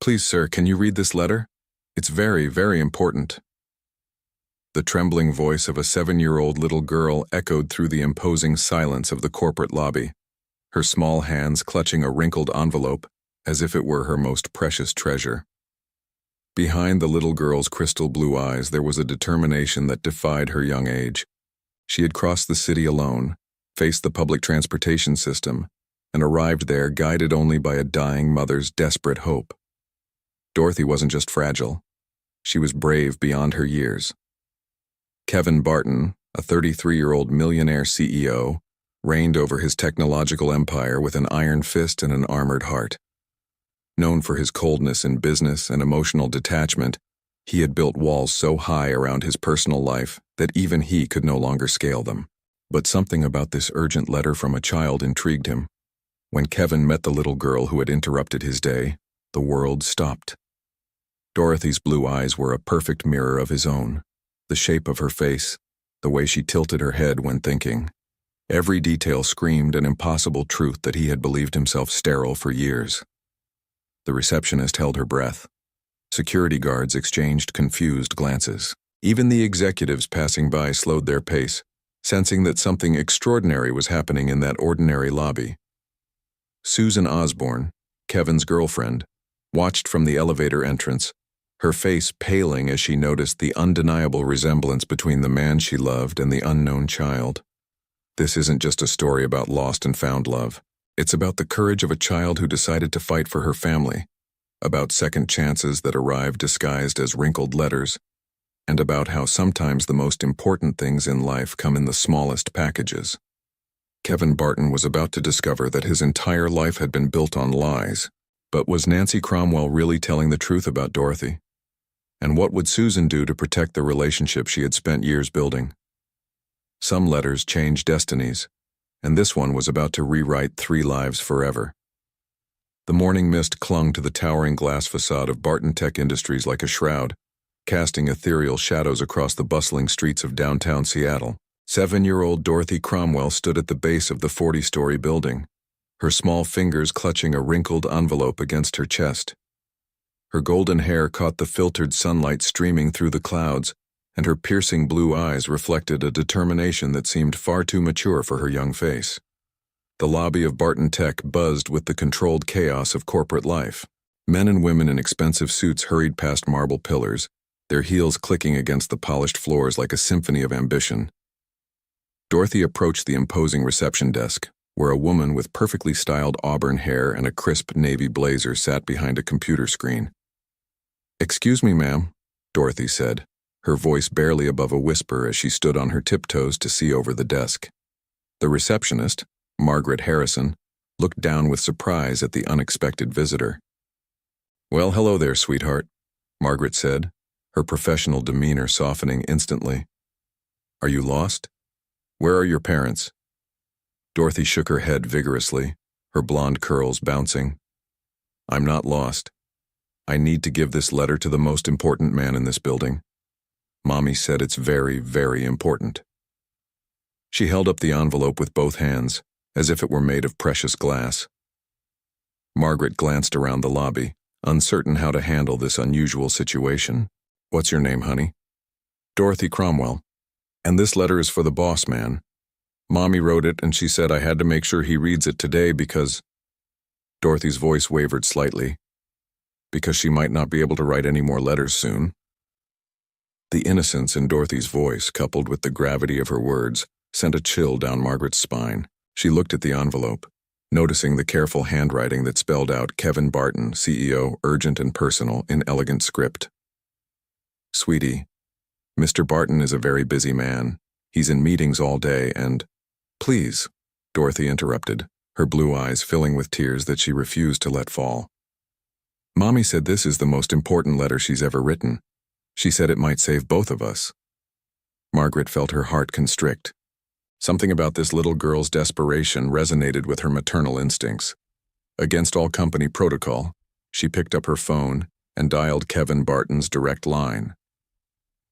Please, sir, can you read this letter? It's very, very important. The trembling voice of a 7-year-old little girl echoed through the imposing silence of the corporate lobby, her small hands clutching a wrinkled envelope as if it were her most precious treasure. Behind the little girl's crystal blue eyes there was a determination that defied her young age. She had crossed the city alone, faced the public transportation system, and arrived there guided only by a dying mother's desperate hope. Dorothy wasn't just fragile. She was brave beyond her years. Kevin Barton, a 33-year-old millionaire CEO, reigned over his technological empire with an iron fist and an armored heart. Known for his coldness in business and emotional detachment, he had built walls so high around his personal life that even he could no longer scale them. But something about this urgent letter from a child intrigued him. When Kevin met the little girl who had interrupted his day, the world stopped. Dorothy's blue eyes were a perfect mirror of his own. The shape of her face, the way she tilted her head when thinking. Every detail screamed an impossible truth that he had believed himself sterile for years. The receptionist held her breath. Security guards exchanged confused glances. Even the executives passing by slowed their pace, sensing that something extraordinary was happening in that ordinary lobby. Susan Osborne, Kevin's girlfriend, watched from the elevator entrance, her face paling as she noticed the undeniable resemblance between the man she loved and the unknown child. This isn't just a story about lost and found love. It's about the courage of a child who decided to fight for her family, about second chances that arrive disguised as wrinkled letters, and about how sometimes the most important things in life come in the smallest packages. Kevin Barton was about to discover that his entire life had been built on lies, but was Nancy Cromwell really telling the truth about Dorothy? And what would Susan do to protect the relationship she had spent years building? Some letters change destinies, and this one was about to rewrite 3 lives forever. The morning mist clung to the towering glass facade of Barton Tech Industries like a shroud, casting ethereal shadows across the bustling streets of downtown Seattle. 7-year-old Dorothy Cromwell stood at the base of the 40-story building, her small fingers clutching a wrinkled envelope against her chest. Her golden hair caught the filtered sunlight streaming through the clouds, and her piercing blue eyes reflected a determination that seemed far too mature for her young face. The lobby of Barton Tech buzzed with the controlled chaos of corporate life. Men and women in expensive suits hurried past marble pillars, their heels clicking against the polished floors like a symphony of ambition. Dorothy approached the imposing reception desk, where a woman with perfectly styled auburn hair and a crisp navy blazer sat behind a computer screen. "Excuse me, ma'am," Dorothy said, her voice barely above a whisper as she stood on her tiptoes to see over the desk. The receptionist, Margaret Harrison, looked down with surprise at the unexpected visitor. "Well, hello there, sweetheart," Margaret said, her professional demeanor softening instantly. "Are you lost? Where are your parents?" Dorothy shook her head vigorously, her blonde curls bouncing. "I'm not lost. I need to give this letter to the most important man in this building. Mommy said it's very, very important." She held up the envelope with both hands, as if it were made of precious glass. Margaret glanced around the lobby, uncertain how to handle this unusual situation. "What's your name, honey?" "Dorothy Cromwell. And this letter is for the boss man. Mommy wrote it and she said I had to make sure he reads it today because—" Dorothy's voice wavered slightly. "Because she might not be able to write any more letters soon." The innocence in Dorothy's voice, coupled with the gravity of her words, sent a chill down Margaret's spine. She looked at the envelope, noticing the careful handwriting that spelled out Kevin Barton, CEO, urgent and personal, in elegant script. "Sweetie, Mr. Barton is a very busy man. He's in meetings all day and—" "Please," Dorothy interrupted, her blue eyes filling with tears that she refused to let fall. "Mommy said this is the most important letter she's ever written. She said it might save both of us." Margaret felt her heart constrict. Something about this little girl's desperation resonated with her maternal instincts. Against all company protocol, she picked up her phone and dialed Kevin Barton's direct line.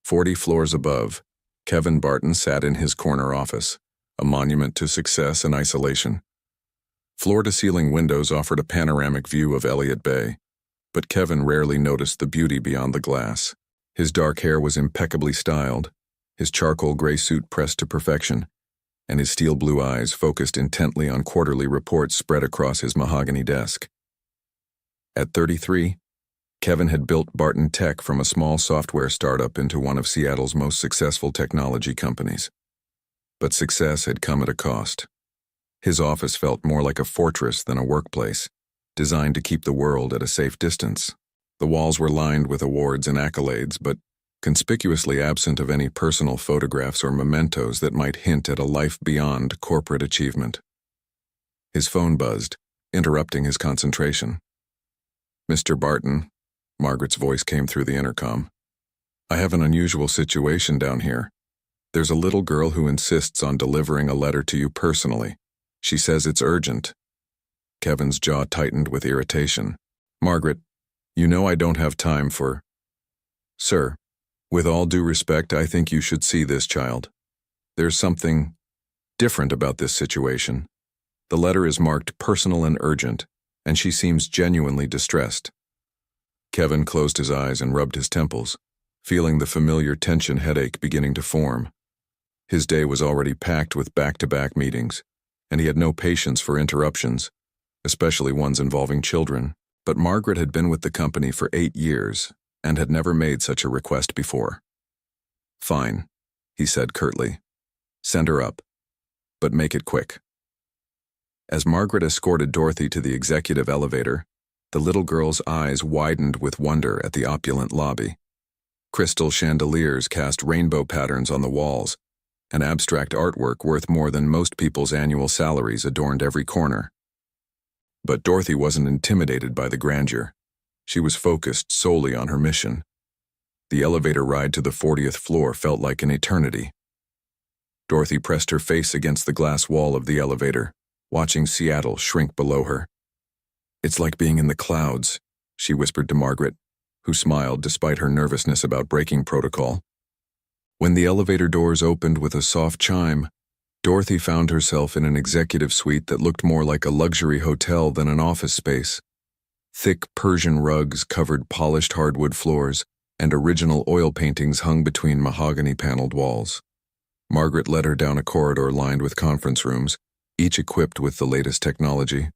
40 floors above, Kevin Barton sat in his corner office, a monument to success and isolation. Floor-to-ceiling windows offered a panoramic view of Elliott Bay, But Kevin rarely noticed the beauty beyond the glass. His dark hair was impeccably styled, his charcoal gray suit pressed to perfection, and his steel blue eyes focused intently on quarterly reports spread across his mahogany desk. At 33, Kevin had built Barton Tech from a small software startup into one of Seattle's most successful technology companies. But success had come at a cost. His office felt more like a fortress than a workplace, designed to keep the world at a safe distance. The walls were lined with awards and accolades, but conspicuously absent of any personal photographs or mementos that might hint at a life beyond corporate achievement. His phone buzzed, interrupting his concentration. "Mr. Barton," Margaret's voice came through the intercom. "I have an unusual situation down here. There's a little girl who insists on delivering a letter to you personally. She says it's urgent." Kevin's jaw tightened with irritation. "Margaret, you know I don't have time for—" "Sir, with all due respect, I think you should see this child. There's something different about this situation. The letter is marked personal and urgent, and she seems genuinely distressed." Kevin closed his eyes and rubbed his temples, feeling the familiar tension headache beginning to form. His day was already packed with back-to-back meetings, and he had no patience for interruptions, especially ones involving children. But Margaret had been with the company for 8 years and had never made such a request before. "Fine," he said curtly. "Send her up, but make it quick." As Margaret escorted Dorothy to the executive elevator, the little girl's eyes widened with wonder at the opulent lobby. Crystal chandeliers cast rainbow patterns on the walls, and abstract artwork worth more than most people's annual salaries adorned every corner. But Dorothy wasn't intimidated by the grandeur. She was focused solely on her mission. The elevator ride to the 40th floor felt like an eternity. Dorothy pressed her face against the glass wall of the elevator, watching Seattle shrink below her. "It's like being in the clouds," she whispered to Margaret, who smiled despite her nervousness about breaking protocol. When the elevator doors opened with a soft chime, Dorothy found herself in an executive suite that looked more like a luxury hotel than an office space. Thick Persian rugs covered polished hardwood floors, and original oil paintings hung between mahogany-paneled walls. Margaret led her down a corridor lined with conference rooms, each equipped with the latest technology.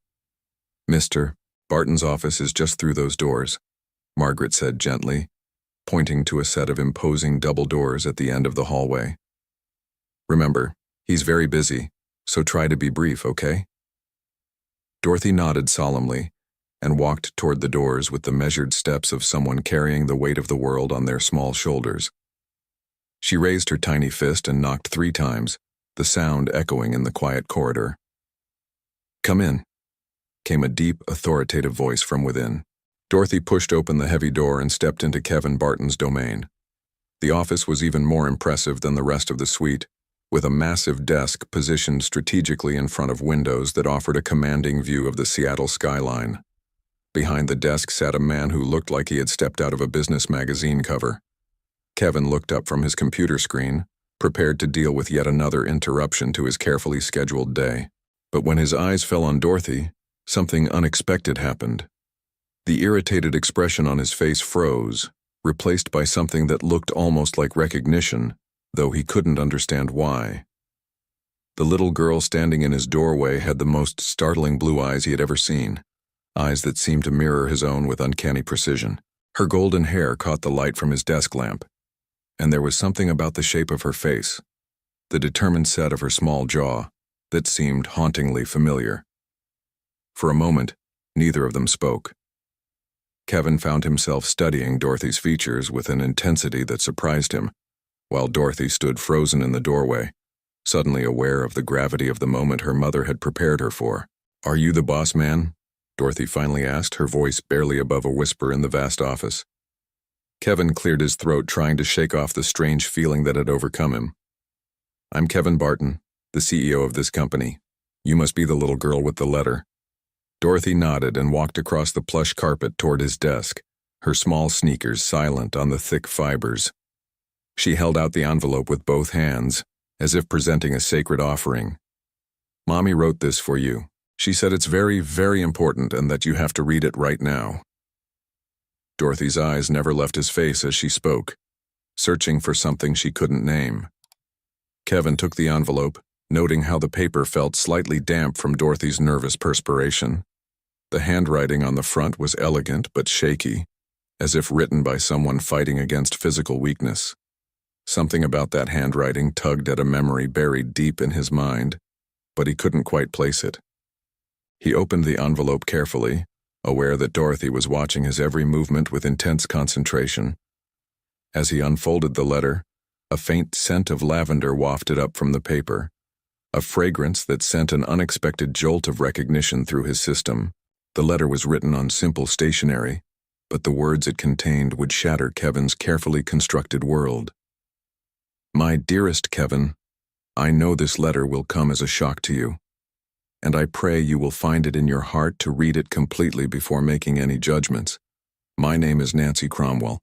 "Mr. Barton's office is just through those doors," Margaret said gently, pointing to a set of imposing double doors at the end of the hallway. "Remember, he's very busy, so try to be brief, okay?" Dorothy nodded solemnly and walked toward the doors with the measured steps of someone carrying the weight of the world on their small shoulders. She raised her tiny fist and knocked 3 times, the sound echoing in the quiet corridor. "Come in," came a deep, authoritative voice from within. Dorothy pushed open the heavy door and stepped into Kevin Barton's domain. The office was even more impressive than the rest of the suite, with a massive desk positioned strategically in front of windows that offered a commanding view of the Seattle skyline. Behind the desk sat a man who looked like he had stepped out of a business magazine cover. Kevin looked up from his computer screen, prepared to deal with yet another interruption to his carefully scheduled day. But when his eyes fell on Dorothy, something unexpected happened. The irritated expression on his face froze, replaced by something that looked almost like recognition, though he couldn't understand why. The little girl standing in his doorway had the most startling blue eyes he had ever seen, eyes that seemed to mirror his own with uncanny precision. Her golden hair caught the light from his desk lamp, and there was something about the shape of her face, the determined set of her small jaw, that seemed hauntingly familiar. For a moment, neither of them spoke. Kevin found himself studying Dorothy's features with an intensity that surprised him, while Dorothy stood frozen in the doorway, suddenly aware of the gravity of the moment her mother had prepared her for. "Are you the boss man?" Dorothy finally asked, her voice barely above a whisper in the vast office. Kevin cleared his throat, trying to shake off the strange feeling that had overcome him. "I'm Kevin Barton, the CEO of this company. You must be the little girl with the letter." Dorothy nodded and walked across the plush carpet toward his desk, her small sneakers silent on the thick fibers. She held out the envelope with both hands, as if presenting a sacred offering. "Mommy wrote this for you. She said it's very, very important and that you have to read it right now." Dorothy's eyes never left his face as she spoke, searching for something she couldn't name. Kevin took the envelope, noting how the paper felt slightly damp from Dorothy's nervous perspiration. The handwriting on the front was elegant but shaky, as if written by someone fighting against physical weakness. Something about that handwriting tugged at a memory buried deep in his mind, but he couldn't quite place it. He opened the envelope carefully, aware that Dorothy was watching his every movement with intense concentration. As he unfolded the letter, a faint scent of lavender wafted up from the paper, a fragrance that sent an unexpected jolt of recognition through his system. The letter was written on simple stationery, but the words it contained would shatter Kevin's carefully constructed world. My dearest Kevin, I know this letter will come as a shock to you, and I pray you will find it in your heart to read it completely before making any judgments. My name is Nancy Cromwell,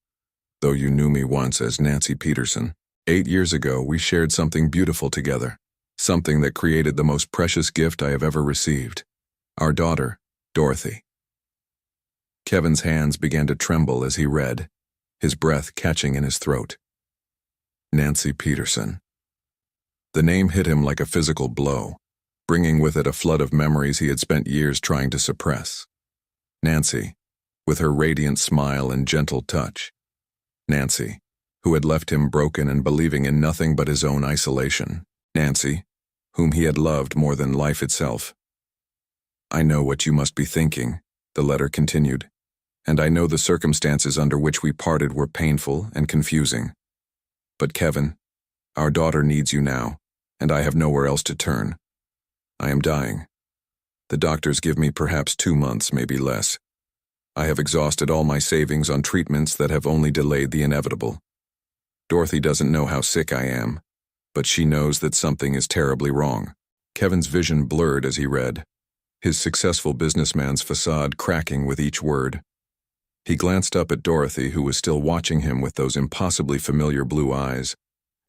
though you knew me once as Nancy Peterson. 8 years ago, we shared something beautiful together, something that created the most precious gift I have ever received. Our daughter, Dorothy. Kevin's hands began to tremble as he read, his breath catching in his throat. Nancy Peterson. The name hit him like a physical blow, bringing with it a flood of memories he had spent years trying to suppress. Nancy, with her radiant smile and gentle touch. Nancy, who had left him broken and believing in nothing but his own isolation. Nancy, whom he had loved more than life itself. I know what you must be thinking, the letter continued, and I know the circumstances under which we parted were painful and confusing. But Kevin, our daughter needs you now, and I have nowhere else to turn. I am dying. The doctors give me perhaps 2 months, maybe less. I have exhausted all my savings on treatments that have only delayed the inevitable. Dorothy doesn't know how sick I am, but she knows that something is terribly wrong. Kevin's vision blurred as he read, his successful businessman's facade cracking with each word. He glanced up at Dorothy, who was still watching him with those impossibly familiar blue eyes,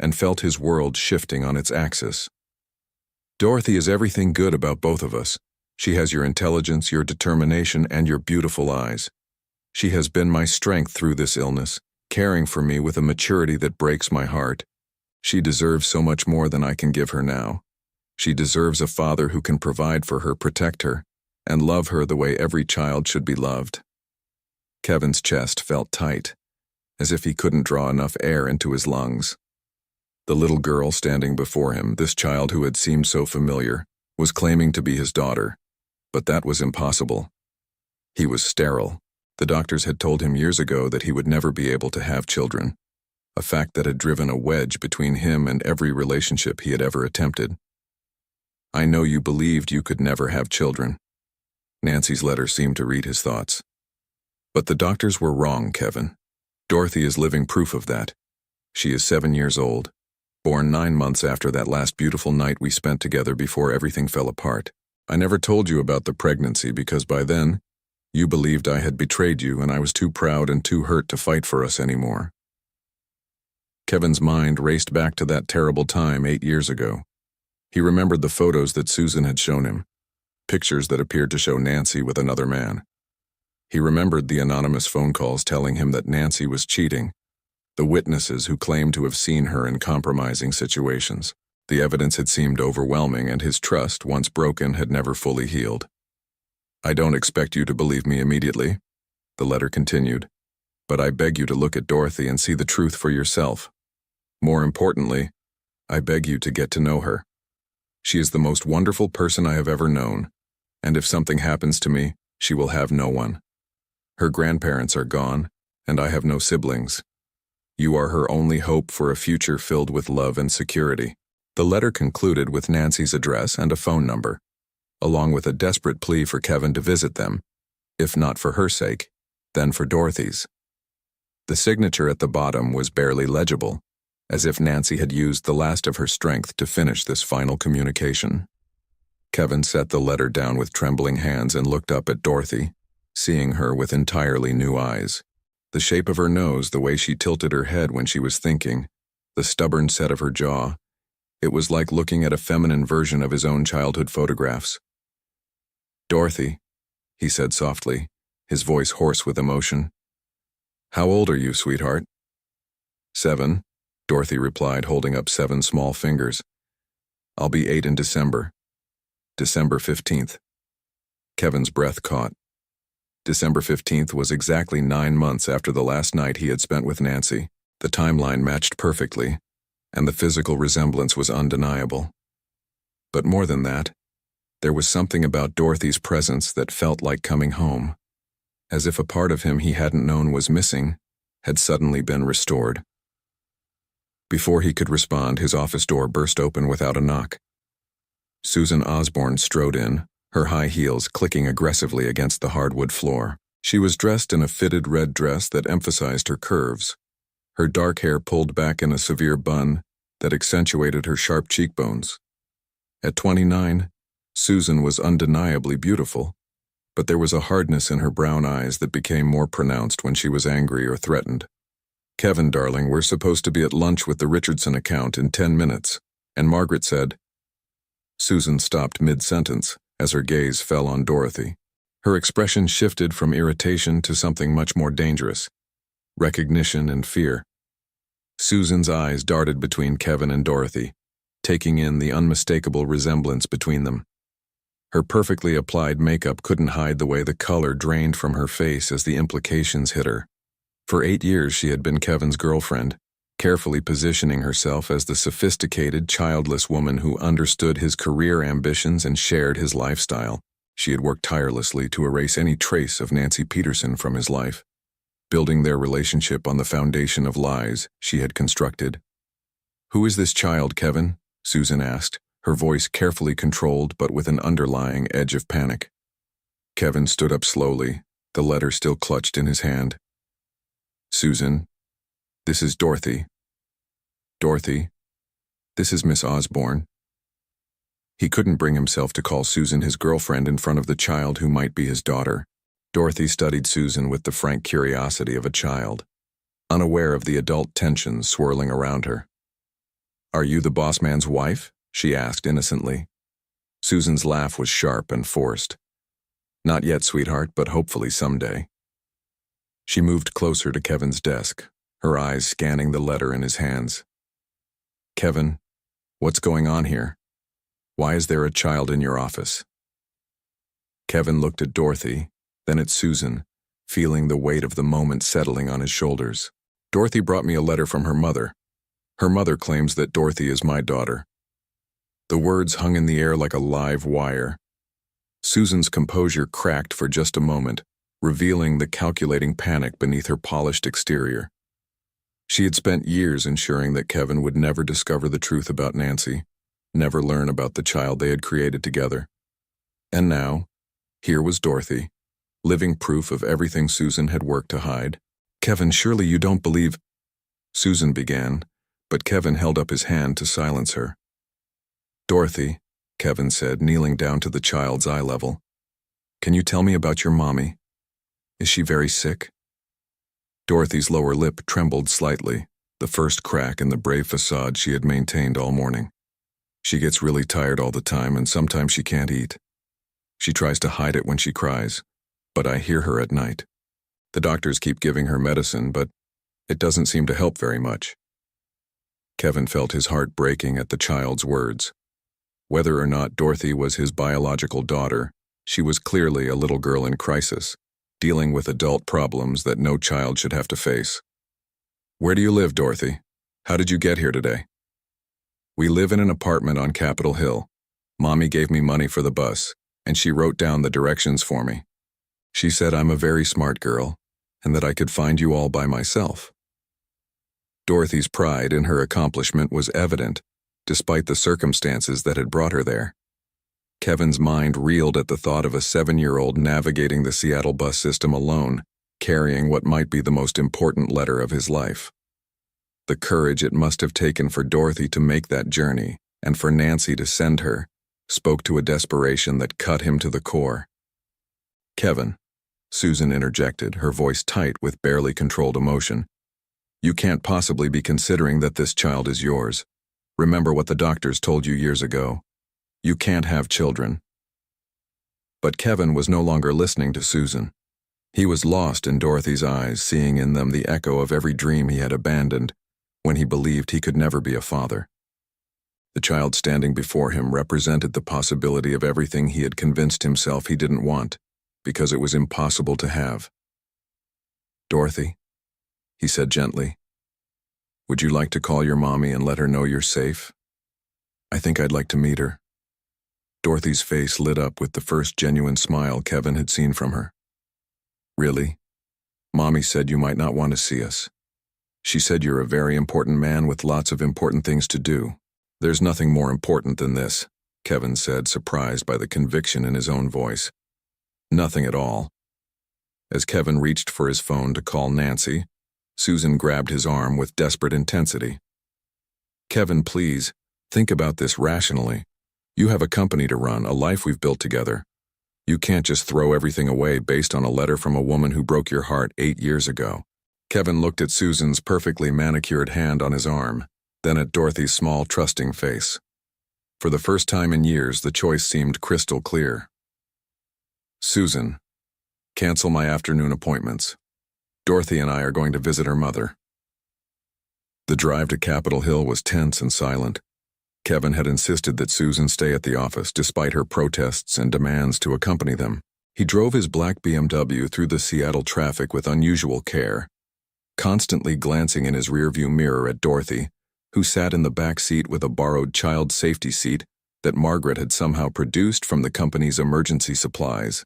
and felt his world shifting on its axis. Dorothy is everything good about both of us. She has your intelligence, your determination, and your beautiful eyes. She has been my strength through this illness, caring for me with a maturity that breaks my heart. She deserves so much more than I can give her now. She deserves a father who can provide for her, protect her, and love her the way every child should be loved. Kevin's chest felt tight, as if he couldn't draw enough air into his lungs. The little girl standing before him, this child who had seemed so familiar, was claiming to be his daughter, but that was impossible. He was sterile. The doctors had told him years ago that he would never be able to have children, a fact that had driven a wedge between him and every relationship he had ever attempted. I know you believed you could never have children. Nancy's letter seemed to read his thoughts. But the doctors were wrong, Kevin. Dorothy is living proof of that. She is 7 years old, born 9 months after that last beautiful night we spent together before everything fell apart. I never told you about the pregnancy because by then, you believed I had betrayed you and I was too proud and too hurt to fight for us anymore. Kevin's mind raced back to that terrible time 8 years ago. He remembered the photos that Susan had shown him, pictures that appeared to show Nancy with another man. He remembered the anonymous phone calls telling him that Nancy was cheating, the witnesses who claimed to have seen her in compromising situations. The evidence had seemed overwhelming, and his trust, once broken, had never fully healed. I don't expect you to believe me immediately, the letter continued, but I beg you to look at Dorothy and see the truth for yourself. More importantly, I beg you to get to know her. She is the most wonderful person I have ever known, and if something happens to me, she will have no one. Her grandparents are gone, and I have no siblings. You are her only hope for a future filled with love and security. The letter concluded with Nancy's address and a phone number, along with a desperate plea for Kevin to visit them, if not for her sake, then for Dorothy's. The signature at the bottom was barely legible, as if Nancy had used the last of her strength to finish this final communication. Kevin set the letter down with trembling hands and looked up at Dorothy, seeing her with entirely new eyes. The shape of her nose, the way she tilted her head when she was thinking, the stubborn set of her jaw. It was like looking at a feminine version of his own childhood photographs. Dorothy, he said softly, his voice hoarse with emotion, How old are you, sweetheart? 7, Dorothy replied, holding up 7 small fingers. I'll be 8 in December. December 15th. Kevin's breath caught. December 15th was exactly 9 months after the last night he had spent with Nancy. The timeline matched perfectly, and the physical resemblance was undeniable. But more than that, there was something about Dorothy's presence that felt like coming home, as if a part of him he hadn't known was missing had suddenly been restored. Before he could respond, his office door burst open without a knock. Susan Osborne strode in, her high heels clicking aggressively against the hardwood floor. She was dressed in a fitted red dress that emphasized her curves, her dark hair pulled back in a severe bun that accentuated her sharp cheekbones. At 29, Susan was undeniably beautiful, but there was a hardness in her brown eyes that became more pronounced when she was angry or threatened. Kevin, darling, we're supposed to be at lunch with the Richardson account in 10 minutes, and Margaret said. Susan stopped mid-sentence as her gaze fell on Dorothy. Her expression shifted from irritation to something much more dangerous, recognition and fear. Susan's eyes darted between Kevin and Dorothy, taking in the unmistakable resemblance between them. Her perfectly applied makeup couldn't hide the way the color drained from her face as the implications hit her. For 8 years she had been Kevin's girlfriend, carefully positioning herself as the sophisticated, childless woman who understood his career ambitions and shared his lifestyle. She had worked tirelessly to erase any trace of Nancy Peterson from his life, building their relationship on the foundation of lies she had constructed. "Who is this child, Kevin?" Susan asked, her voice carefully controlled but with an underlying edge of panic. Kevin stood up slowly, the letter still clutched in his hand. "Susan, this is Dorothy. Dorothy, this is Miss Osborne." He couldn't bring himself to call Susan his girlfriend in front of the child who might be his daughter. Dorothy studied Susan with the frank curiosity of a child, unaware of the adult tensions swirling around her. "Are you the boss man's wife?" she asked innocently. Susan's laugh was sharp and forced. "Not yet, sweetheart, but hopefully someday." She moved closer to Kevin's desk, her eyes scanning the letter in his hands. "Kevin, what's going on here? Why is there a child in your office?" Kevin looked at Dorothy, then at Susan, feeling the weight of the moment settling on his shoulders. "Dorothy brought me a letter from her mother. Her mother claims that Dorothy is my daughter." The words hung in the air like a live wire. Susan's composure cracked for just a moment, revealing the calculating panic beneath her polished exterior. She had spent years ensuring that Kevin would never discover the truth about Nancy, never learn about the child they had created together. And now, here was Dorothy, living proof of everything Susan had worked to hide. "Kevin, surely you don't believe—" Susan began, but Kevin held up his hand to silence her. "Dorothy," Kevin said, kneeling down to the child's eye level, "can you tell me about your mommy? Is she very sick?" Dorothy's lower lip trembled slightly, the first crack in the brave facade she had maintained all morning. "She gets really tired all the time, and sometimes she can't eat. She tries to hide it when she cries, but I hear her at night. The doctors keep giving her medicine, but it doesn't seem to help very much." Kevin felt his heart breaking at the child's words. Whether or not Dorothy was his biological daughter, she was clearly a little girl in crisis, dealing with adult problems that no child should have to face. "Where do you live, Dorothy? How did you get here today?" "We live in an apartment on Capitol Hill. Mommy gave me money for the bus, and she wrote down the directions for me. She said I'm a very smart girl, and that I could find you all by myself." Dorothy's pride in her accomplishment was evident, despite the circumstances that had brought her there. Kevin's mind reeled at the thought of a 7-year-old navigating the Seattle bus system alone, carrying what might be the most important letter of his life. The courage it must have taken for Dorothy to make that journey, and for Nancy to send her, spoke to a desperation that cut him to the core. "Kevin," Susan interjected, her voice tight with barely controlled emotion, "you can't possibly be considering that this child is yours. Remember what the doctors told you years ago. You can't have children." But Kevin was no longer listening to Susan. He was lost in Dorothy's eyes, seeing in them the echo of every dream he had abandoned when he believed he could never be a father. The child standing before him represented the possibility of everything he had convinced himself he didn't want, because it was impossible to have. "Dorothy," he said gently, "would you like to call your mommy and let her know you're safe? I think I'd like to meet her." Dorothy's face lit up with the first genuine smile Kevin had seen from her. "Really? Mommy said you might not want to see us. She said you're a very important man with lots of important things to do." "There's nothing more important than this," Kevin said, surprised by the conviction in his own voice. "Nothing at all." As Kevin reached for his phone to call Nancy, Susan grabbed his arm with desperate intensity. "Kevin, please, think about this rationally. You have a company to run, a life we've built together. You can't just throw everything away based on a letter from a woman who broke your heart 8 years ago." Kevin looked at Susan's perfectly manicured hand on his arm, then at Dorothy's small, trusting face. For the first time in years, the choice seemed crystal clear. "Susan, cancel my afternoon appointments. Dorothy and I are going to visit her mother." The drive to Capitol Hill was tense and silent. Kevin had insisted that Susan stay at the office despite her protests and demands to accompany them. He drove his black BMW through the Seattle traffic with unusual care, constantly glancing in his rearview mirror at Dorothy, who sat in the back seat with a borrowed child safety seat that Margaret had somehow produced from the company's emergency supplies.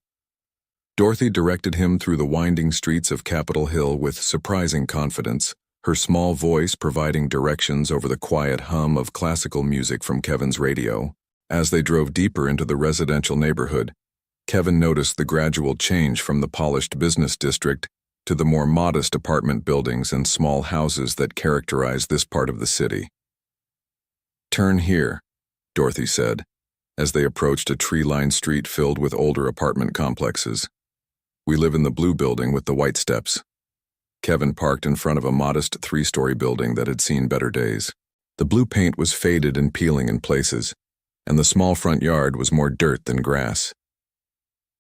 Dorothy directed him through the winding streets of Capitol Hill with surprising confidence, her small voice providing directions over the quiet hum of classical music from Kevin's radio. As they drove deeper into the residential neighborhood, Kevin noticed the gradual change from the polished business district to the more modest apartment buildings and small houses that characterize this part of the city. "Turn here," Dorothy said, as they approached a tree-lined street filled with older apartment complexes. "We live in the blue building with the white steps." Kevin parked in front of a modest 3-story building that had seen better days. The blue paint was faded and peeling in places, and the small front yard was more dirt than grass.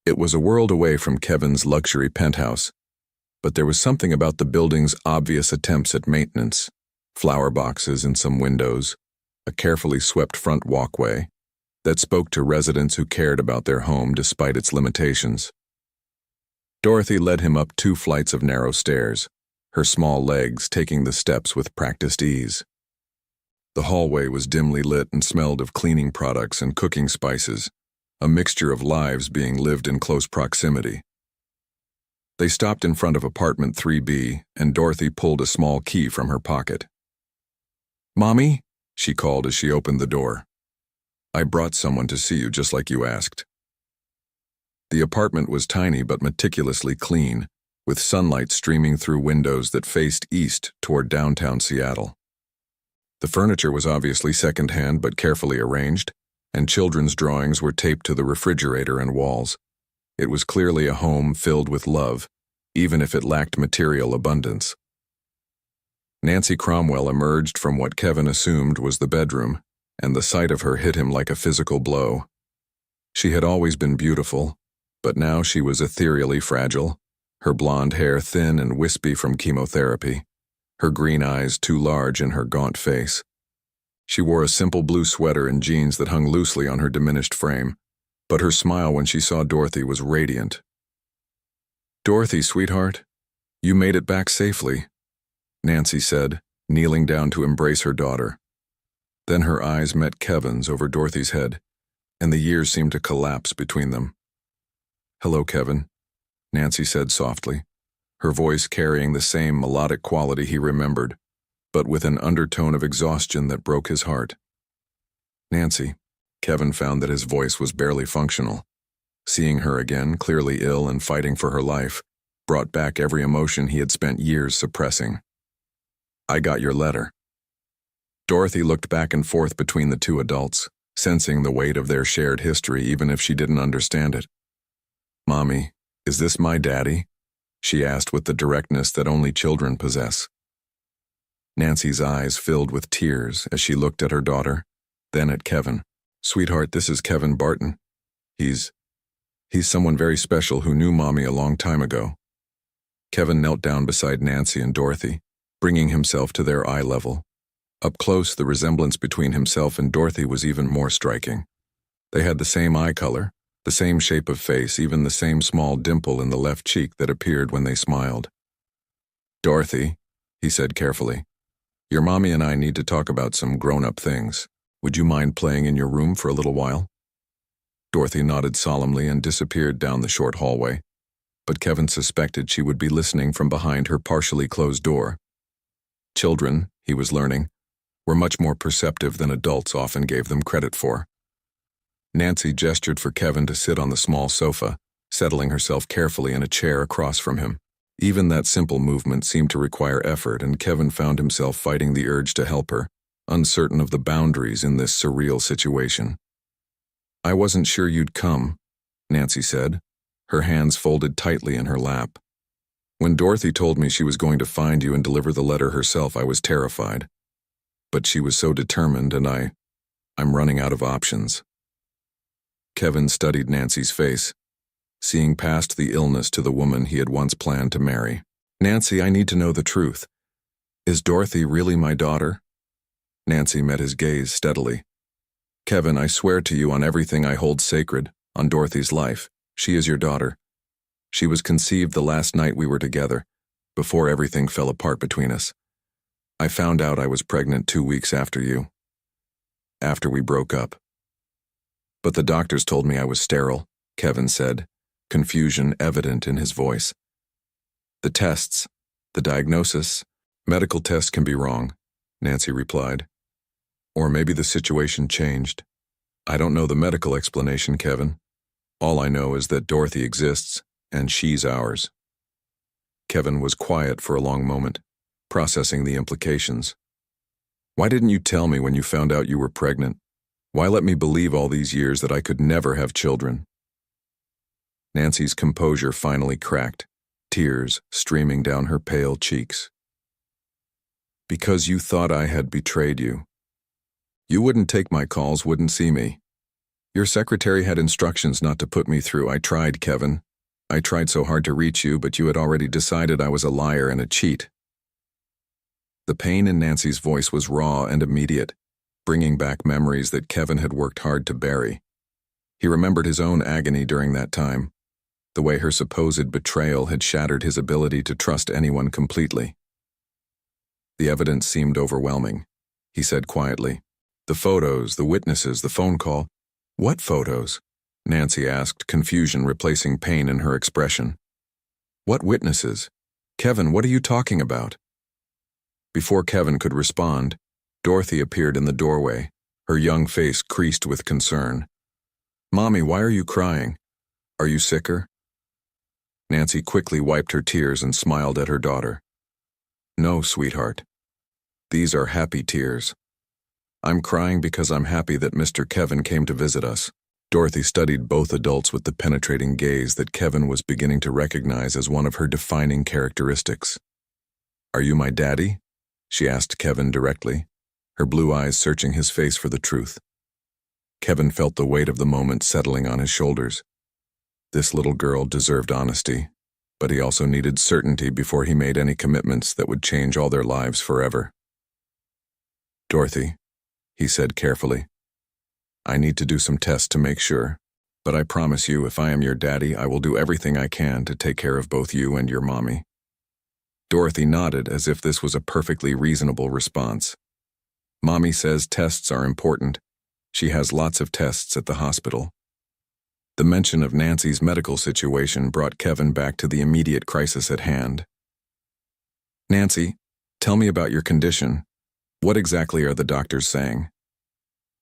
It was a world away from Kevin's luxury penthouse, but there was something about the building's obvious attempts at maintenance: flower boxes in some windows, a carefully swept front walkway, that spoke to residents who cared about their home despite its limitations. Dorothy led him up 2 flights of narrow stairs, her small legs taking the steps with practiced ease. The hallway was dimly lit and smelled of cleaning products and cooking spices, a mixture of lives being lived in close proximity. They stopped in front of apartment 3B, and Dorothy pulled a small key from her pocket. "Mommy?" she called as she opened the door. "I brought someone to see you just like you asked." The apartment was tiny but meticulously clean, with sunlight streaming through windows that faced east toward downtown Seattle. The furniture was obviously secondhand but carefully arranged, and children's drawings were taped to the refrigerator and walls. It was clearly a home filled with love, even if it lacked material abundance. Nancy Cromwell emerged from what Kevin assumed was the bedroom, and the sight of her hit him like a physical blow. She had always been beautiful, but now she was ethereally fragile, her blonde hair thin and wispy from chemotherapy, her green eyes too large in her gaunt face. She wore a simple blue sweater and jeans that hung loosely on her diminished frame, but her smile when she saw Dorothy was radiant. "Dorothy, sweetheart, you made it back safely," Nancy said, kneeling down to embrace her daughter. Then her eyes met Kevin's over Dorothy's head, and the years seemed to collapse between them. "Hello, Kevin," Nancy said softly, her voice carrying the same melodic quality he remembered, but with an undertone of exhaustion that broke his heart. "Nancy," Kevin found that his voice was barely functional. Seeing her again, clearly ill and fighting for her life, brought back every emotion he had spent years suppressing. "I got your letter." Dorothy looked back and forth between the 2 adults, sensing the weight of their shared history even if she didn't understand it. "Mommy, is this my daddy?" she asked with the directness that only children possess. Nancy's eyes filled with tears as she looked at her daughter, then at Kevin. "Sweetheart, this is Kevin Barton. He's someone very special who knew Mommy a long time ago." Kevin knelt down beside Nancy and Dorothy, bringing himself to their eye level. Up close, the resemblance between himself and Dorothy was even more striking. They had the same eye color, the same shape of face, even the same small dimple in the left cheek that appeared when they smiled. "Dorothy," he said carefully, "your mommy and I need to talk about some grown-up things. Would you mind playing in your room for a little while?" Dorothy nodded solemnly and disappeared down the short hallway, but Kevin suspected she would be listening from behind her partially closed door. Children, he was learning, were much more perceptive than adults often gave them credit for. Nancy gestured for Kevin to sit on the small sofa, settling herself carefully in a chair across from him. Even that simple movement seemed to require effort, and Kevin found himself fighting the urge to help her, uncertain of the boundaries in this surreal situation. "I wasn't sure you'd come," Nancy said, her hands folded tightly in her lap. "When Dorothy told me she was going to find you and deliver the letter herself, I was terrified. But she was so determined, and I'm running out of options." Kevin studied Nancy's face, seeing past the illness to the woman he had once planned to marry. "Nancy, I need to know the truth. Is Dorothy really my daughter?" Nancy met his gaze steadily. "Kevin, I swear to you on everything I hold sacred, on Dorothy's life, she is your daughter. She was conceived the last night we were together, before everything fell apart between us. I found out I was pregnant 2 weeks after you. After we broke up. But the doctors told me I was sterile," Kevin said, confusion evident in his voice. "The tests, the diagnosis, medical tests can be wrong," Nancy replied. "Or maybe the situation changed. I don't know the medical explanation, Kevin. All I know is that Dorothy exists, and she's ours." Kevin was quiet for a long moment, processing the implications. "Why didn't you tell me when you found out you were pregnant? Why let me believe all these years that I could never have children?" Nancy's composure finally cracked, tears streaming down her pale cheeks. "Because you thought I had betrayed you. You wouldn't take my calls, wouldn't see me. Your secretary had instructions not to put me through. I tried, Kevin. I tried so hard to reach you, but you had already decided I was a liar and a cheat." The pain in Nancy's voice was raw and immediate, bringing back memories that Kevin had worked hard to bury. He remembered his own agony during that time, the way her supposed betrayal had shattered his ability to trust anyone completely. "The evidence seemed overwhelming," he said quietly. "The photos, the witnesses, the phone call." "What photos?" Nancy asked, confusion replacing pain in her expression. "What witnesses? Kevin, what are you talking about?" Before Kevin could respond, Dorothy appeared in the doorway, her young face creased with concern. "Mommy, why are you crying? Are you sicker?" Nancy quickly wiped her tears and smiled at her daughter. "No, sweetheart. These are happy tears. I'm crying because I'm happy that Mr. Kevin came to visit us." Dorothy studied both adults with the penetrating gaze that Kevin was beginning to recognize as one of her defining characteristics. "Are you my daddy?" she asked Kevin directly, her blue eyes searching his face for the truth. Kevin felt the weight of the moment settling on his shoulders. This little girl deserved honesty, but he also needed certainty before he made any commitments that would change all their lives forever. "Dorothy," he said carefully, "I need to do some tests to make sure, but I promise you if I am your daddy, I will do everything I can to take care of both you and your mommy." Dorothy nodded as if this was a perfectly reasonable response. "Mommy says tests are important. She has lots of tests at the hospital." The mention of Nancy's medical situation brought Kevin back to the immediate crisis at hand. "Nancy, tell me about your condition. What exactly are the doctors saying?"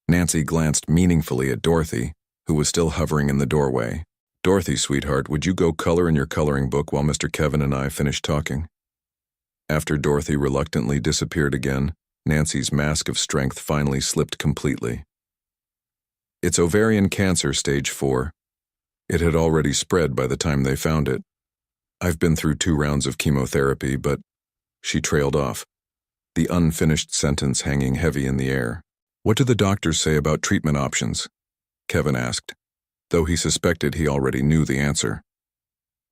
Nancy glanced meaningfully at Dorothy, who was still hovering in the doorway. "Dorothy, sweetheart, would you go color in your coloring book while Mr. Kevin and I finish talking?" After Dorothy reluctantly disappeared again, Nancy's mask of strength finally slipped completely. "It's ovarian cancer, stage 4. It had already spread by the time they found it. I've been through 2 rounds of chemotherapy, but..." She trailed off, the unfinished sentence hanging heavy in the air. "What do the doctors say about treatment options?" Kevin asked, though he suspected he already knew the answer.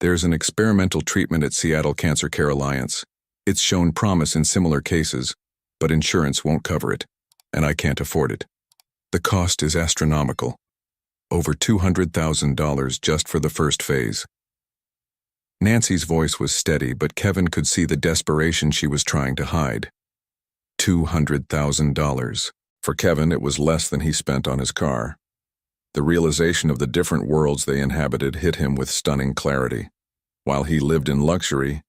There's an experimental treatment at Seattle Cancer Care Alliance. It's shown promise in similar cases, but insurance won't cover it, and I can't afford it. The cost is astronomical. Over $200,000 just for the first phase. Nancy's voice was steady, but Kevin could see the desperation she was trying to hide. $200,000. For Kevin, it was less than he spent on his car. The realization of the different worlds they inhabited hit him with stunning clarity. While he lived in luxury,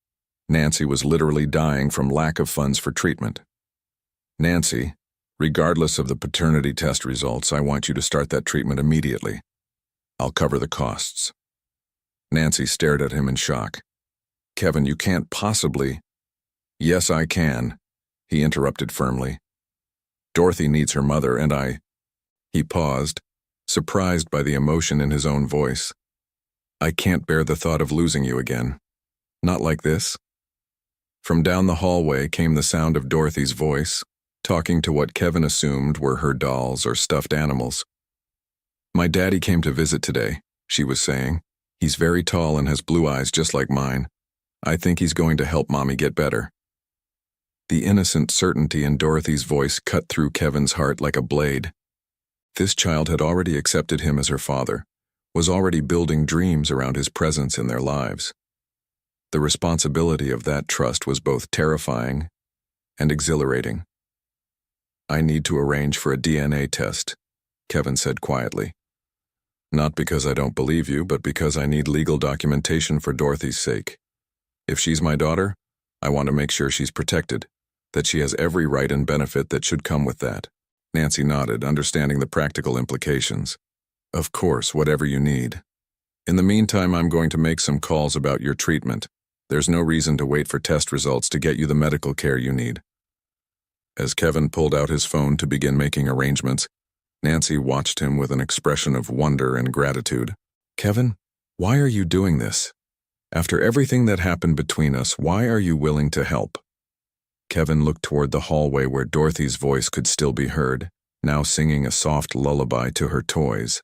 Nancy was literally dying from lack of funds for treatment. Nancy, regardless of the paternity test results, I want you to start that treatment immediately. I'll cover the costs. Nancy stared at him in shock. Kevin, you can't possibly. Yes, I can, he interrupted firmly. Dorothy needs her mother, and I. He paused, surprised by the emotion in his own voice. I can't bear the thought of losing you again. Not like this. From down the hallway came the sound of Dorothy's voice, talking to what Kevin assumed were her dolls or stuffed animals. My daddy came to visit today, she was saying. He's very tall and has blue eyes just like mine. I think he's going to help Mommy get better. The innocent certainty in Dorothy's voice cut through Kevin's heart like a blade. This child had already accepted him as her father, was already building dreams around his presence in their lives. The responsibility of that trust was both terrifying and exhilarating. I need to arrange for a DNA test, Kevin said quietly. Not because I don't believe you, but because I need legal documentation for Dorothy's sake. If she's my daughter, I want to make sure she's protected, that she has every right and benefit that should come with that. Nancy nodded, understanding the practical implications. Of course, whatever you need. In the meantime, I'm going to make some calls about your treatment. There's no reason to wait for test results to get you the medical care you need. As Kevin pulled out his phone to begin making arrangements, Nancy watched him with an expression of wonder and gratitude. Kevin, why are you doing this? After everything that happened between us, why are you willing to help? Kevin looked toward the hallway where Dorothy's voice could still be heard, now singing a soft lullaby to her toys.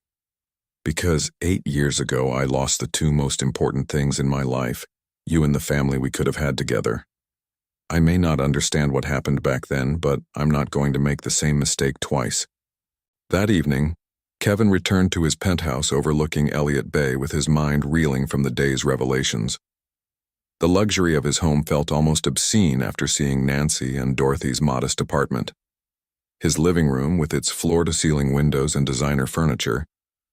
Because 8 years ago I lost the two most important things in my life, you and the family we could have had together. I may not understand what happened back then, but I'm not going to make the same mistake twice. That evening, Kevin returned to his penthouse overlooking Elliott Bay with his mind reeling from the day's revelations. The luxury of his home felt almost obscene after seeing Nancy and Dorothy's modest apartment. His living room, with its floor-to-ceiling windows and designer furniture,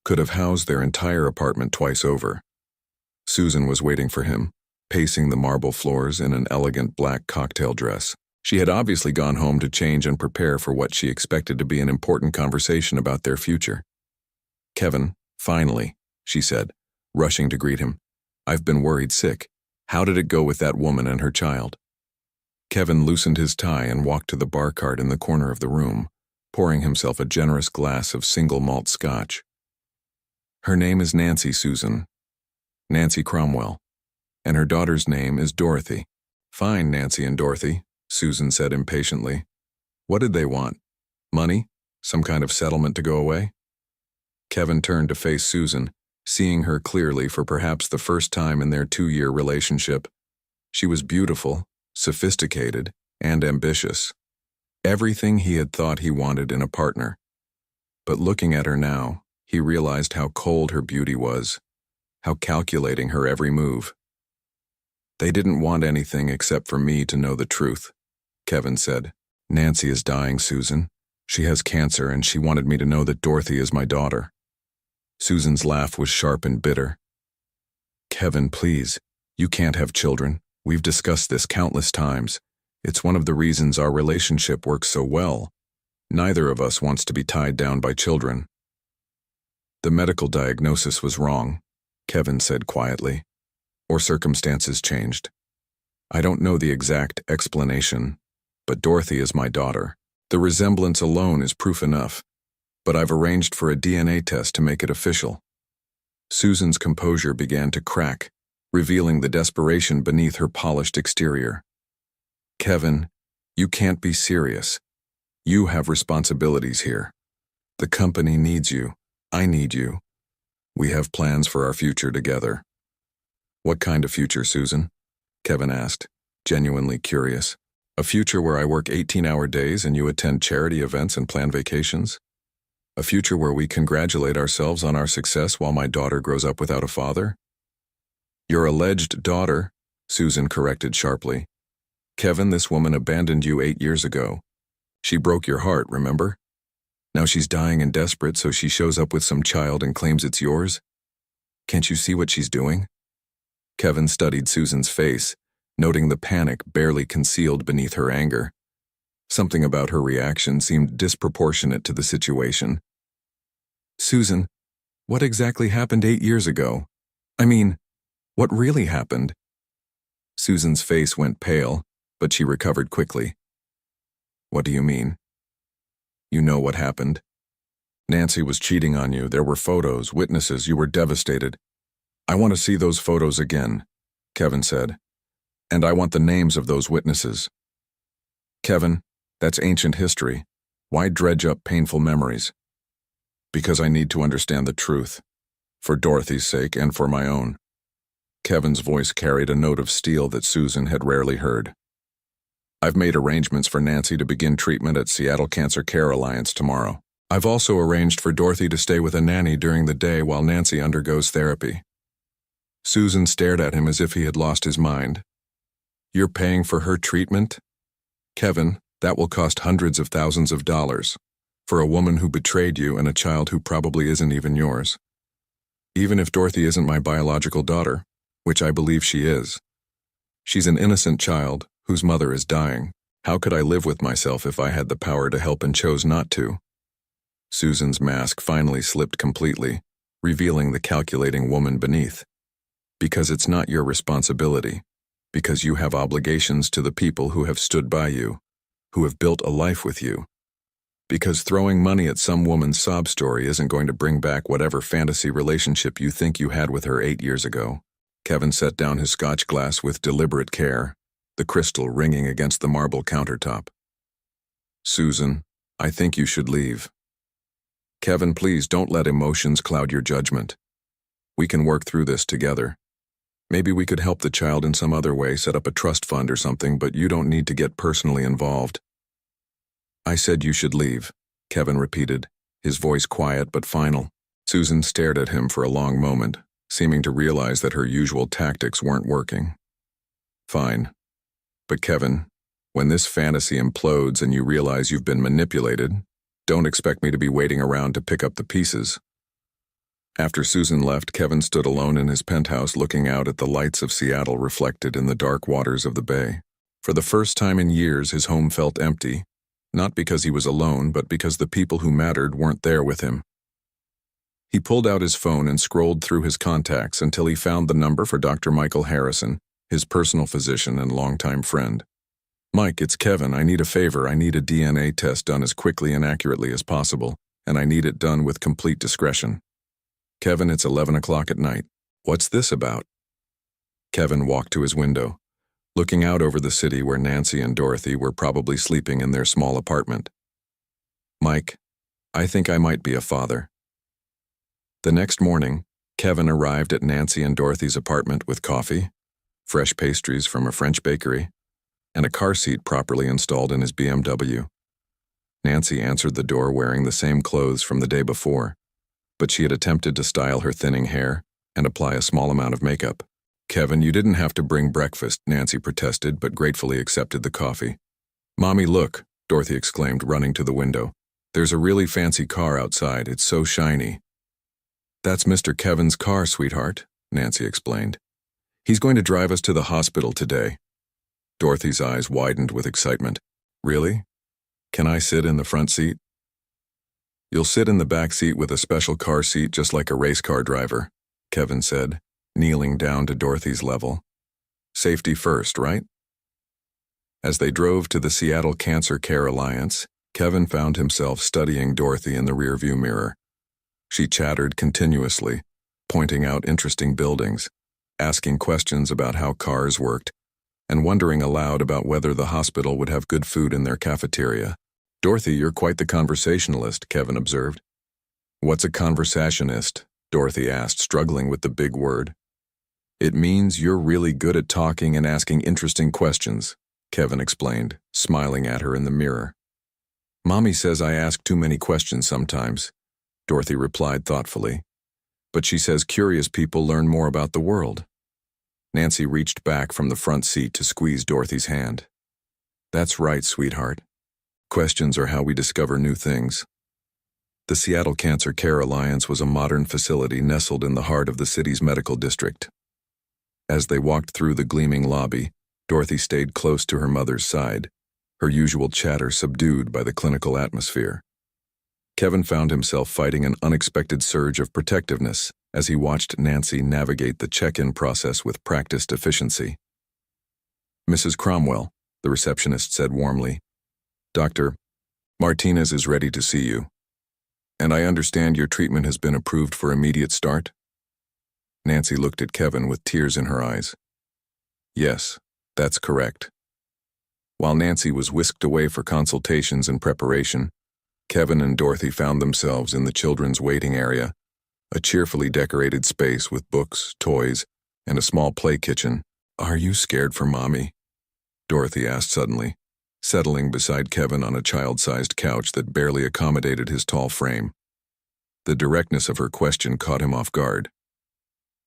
could have housed their entire apartment twice over. Susan was waiting for him, pacing the marble floors in an elegant black cocktail dress. She had obviously gone home to change and prepare for what she expected to be an important conversation about their future. Kevin, finally, she said, rushing to greet him. I've been worried sick. How did it go with that woman and her child? Kevin loosened his tie and walked to the bar cart in the corner of the room, pouring himself a generous glass of single malt scotch. Her name is Nancy, Susan. Nancy Cromwell. And her daughter's name is Dorothy. Fine, Nancy and Dorothy, Susan said impatiently. What did they want? Money? Some kind of settlement to go away? Kevin turned to face Susan, seeing her clearly for perhaps the first time in their 2-year relationship. She was beautiful, sophisticated, and ambitious. Everything he had thought he wanted in a partner. But looking at her now, he realized how cold her beauty was, how calculating her every move. They didn't want anything except for me to know the truth, Kevin said. Nancy is dying, Susan. She has cancer, and she wanted me to know that Dorothy is my daughter. Susan's laugh was sharp and bitter. Kevin, please, you can't have children. We've discussed this countless times. It's one of the reasons our relationship works so well. Neither of us wants to be tied down by children. The medical diagnosis was wrong, Kevin said quietly. Or circumstances changed. I don't know the exact explanation, but Dorothy is my daughter. The resemblance alone is proof enough, but I've arranged for a DNA test to make it official. Susan's composure began to crack, revealing the desperation beneath her polished exterior. Kevin, you can't be serious. You have responsibilities here. The company needs you. I need you. We have plans for our future together. What kind of future, Susan? Kevin asked, genuinely curious. A future where I work 18-hour days and you attend charity events and plan vacations? A future where we congratulate ourselves on our success while my daughter grows up without a father? Your alleged daughter, Susan corrected sharply. Kevin, this woman abandoned you 8 years ago. She broke your heart, remember? Now she's dying and desperate, so she shows up with some child and claims it's yours? Can't you see what she's doing? Kevin studied Susan's face, noting the panic barely concealed beneath her anger. Something about her reaction seemed disproportionate to the situation. Susan, what exactly happened 8 years ago? I mean, what really happened? Susan's face went pale, but she recovered quickly. What do you mean? You know what happened. Nancy was cheating on you. There were photos, witnesses. You were devastated. I want to see those photos again, Kevin said. And I want the names of those witnesses. Kevin, that's ancient history. Why dredge up painful memories? Because I need to understand the truth. For Dorothy's sake and for my own. Kevin's voice carried a note of steel that Susan had rarely heard. I've made arrangements for Nancy to begin treatment at Seattle Cancer Care Alliance tomorrow. I've also arranged for Dorothy to stay with a nanny during the day while Nancy undergoes therapy. Susan stared at him as if he had lost his mind. You're paying for her treatment? Kevin, that will cost hundreds of thousands of dollars. For a woman who betrayed you and a child who probably isn't even yours. Even if Dorothy isn't my biological daughter, which I believe she is. She's an innocent child whose mother is dying. How could I live with myself if I had the power to help and chose not to? Susan's mask finally slipped completely, revealing the calculating woman beneath. Because it's not your responsibility. Because you have obligations to the people who have stood by you, who have built a life with you. Because throwing money at some woman's sob story isn't going to bring back whatever fantasy relationship you think you had with her 8 years ago. Kevin set down his scotch glass with deliberate care, the crystal ringing against the marble countertop. Susan, I think you should leave. Kevin, please don't let emotions cloud your judgment. We can work through this together. Maybe we could help the child in some other way, set up a trust fund or something, but you don't need to get personally involved. I said you should leave, Kevin repeated, his voice quiet but final. Susan stared at him for a long moment, seeming to realize that her usual tactics weren't working. Fine. But Kevin, when this fantasy implodes and you realize you've been manipulated, don't expect me to be waiting around to pick up the pieces. After Susan left, Kevin stood alone in his penthouse looking out at the lights of Seattle reflected in the dark waters of the bay. For the first time in years, his home felt empty, not because he was alone, but because the people who mattered weren't there with him. He pulled out his phone and scrolled through his contacts until he found the number for Dr. Michael Harrison, his personal physician and longtime friend. Mike, it's Kevin. I need a favor. I need a DNA test done as quickly and accurately as possible, and I need it done with complete discretion. Kevin, it's 11 o'clock at night. What's this about? Kevin walked to his window, looking out over the city where Nancy and Dorothy were probably sleeping in their small apartment. Mike, I think I might be a father. The next morning, Kevin arrived at Nancy and Dorothy's apartment with coffee, fresh pastries from a French bakery, and a car seat properly installed in his BMW. Nancy answered the door wearing the same clothes from the day before, but she had attempted to style her thinning hair and apply a small amount of makeup. Kevin, you didn't have to bring breakfast, Nancy protested, but gratefully accepted the coffee. Mommy, look, Dorothy exclaimed, running to the window. There's a really fancy car outside. It's so shiny. That's Mr. Kevin's car, sweetheart, Nancy explained. He's going to drive us to the hospital today. Dorothy's eyes widened with excitement. Really? Can I sit in the front seat? You'll sit in the back seat with a special car seat just like a race car driver, Kevin said, kneeling down to Dorothy's level. Safety first, right? As they drove to the Seattle Cancer Care Alliance, Kevin found himself studying Dorothy in the rearview mirror. She chattered continuously, pointing out interesting buildings, asking questions about how cars worked, and wondering aloud about whether the hospital would have good food in their cafeteria. Dorothy, you're quite the conversationalist, Kevin observed. What's a conversationist? Dorothy asked, struggling with the big word. It means you're really good at talking and asking interesting questions, Kevin explained, smiling at her in the mirror. Mommy says I ask too many questions sometimes, Dorothy replied thoughtfully. But she says curious people learn more about the world. Nancy reached back from the front seat to squeeze Dorothy's hand. That's right, sweetheart. Questions are how we discover new things. The Seattle Cancer Care Alliance was a modern facility nestled in the heart of the city's medical district. As they walked through the gleaming lobby, Dorothy stayed close to her mother's side, her usual chatter subdued by the clinical atmosphere. Kevin found himself fighting an unexpected surge of protectiveness as he watched Nancy navigate the check-in process with practiced efficiency. Mrs. Cromwell, the receptionist said warmly, Dr. Martinez is ready to see you. And I understand your treatment has been approved for immediate start? Nancy looked at Kevin with tears in her eyes. Yes, that's correct. While Nancy was whisked away for consultations and preparation, Kevin and Dorothy found themselves in the children's waiting area, a cheerfully decorated space with books, toys, and a small play kitchen. Are you scared for Mommy? Dorothy asked suddenly, settling beside Kevin on a child-sized couch that barely accommodated his tall frame. The directness of her question caught him off guard.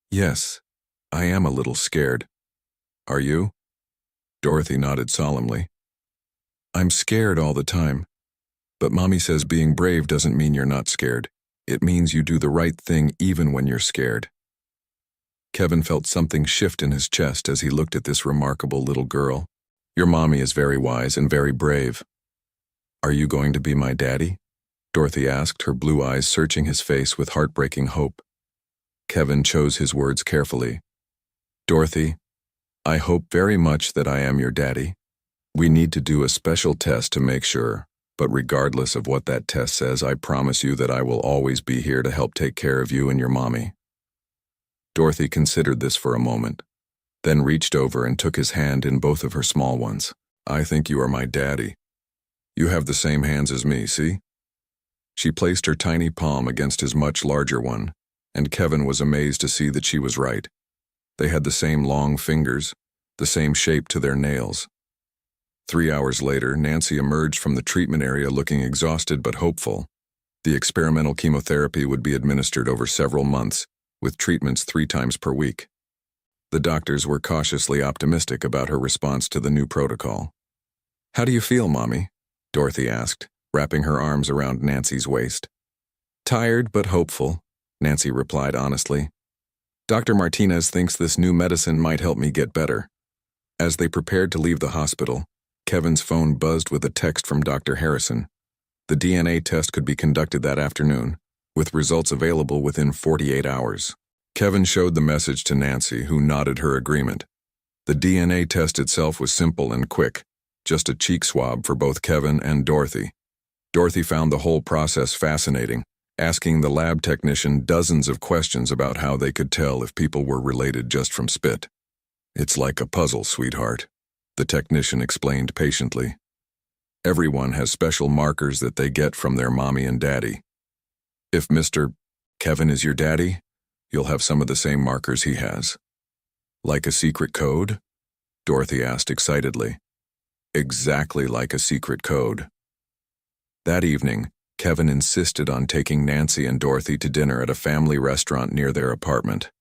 Yes, I am a little scared. Are you? Dorothy nodded solemnly. I'm scared all the time. But Mommy says being brave doesn't mean you're not scared. It means you do the right thing even when you're scared. Kevin felt something shift in his chest as he looked at this remarkable little girl. Your mommy is very wise and very brave. Are you going to be my daddy? Dorothy asked, her blue eyes searching his face with heartbreaking hope. Kevin chose his words carefully. Dorothy, I hope very much that I am your daddy. We need to do a special test to make sure, but regardless of what that test says, I promise you that I will always be here to help take care of you and your mommy. Dorothy considered this for a moment, then reached over and took his hand in both of her small ones. I think you are my daddy. You have the same hands as me, see? She placed her tiny palm against his much larger one, and Kevin was amazed to see that she was right. They had the same long fingers, the same shape to their nails. 3 hours later, Nancy emerged from the treatment area looking exhausted but hopeful. The experimental chemotherapy would be administered over several months, with treatments 3 times per week. The doctors were cautiously optimistic about her response to the new protocol. How do you feel, Mommy? Dorothy asked, wrapping her arms around Nancy's waist. Tired but hopeful, Nancy replied honestly. Dr. Martinez thinks this new medicine might help me get better. As they prepared to leave the hospital, Kevin's phone buzzed with a text from Dr. Harrison. The DNA test could be conducted that afternoon, with results available within 48 hours. Kevin showed the message to Nancy, who nodded her agreement. The DNA test itself was simple and quick, just a cheek swab for both Kevin and Dorothy. Dorothy found the whole process fascinating, asking the lab technician dozens of questions about how they could tell if people were related just from spit. It's like a puzzle, sweetheart, the technician explained patiently. Everyone has special markers that they get from their mommy and daddy. If Mr. Kevin is your daddy, you'll have some of the same markers he has. Like a secret code? Dorothy asked excitedly. Exactly like a secret code. That evening, Kevin insisted on taking Nancy and Dorothy to dinner at a family restaurant near their apartment.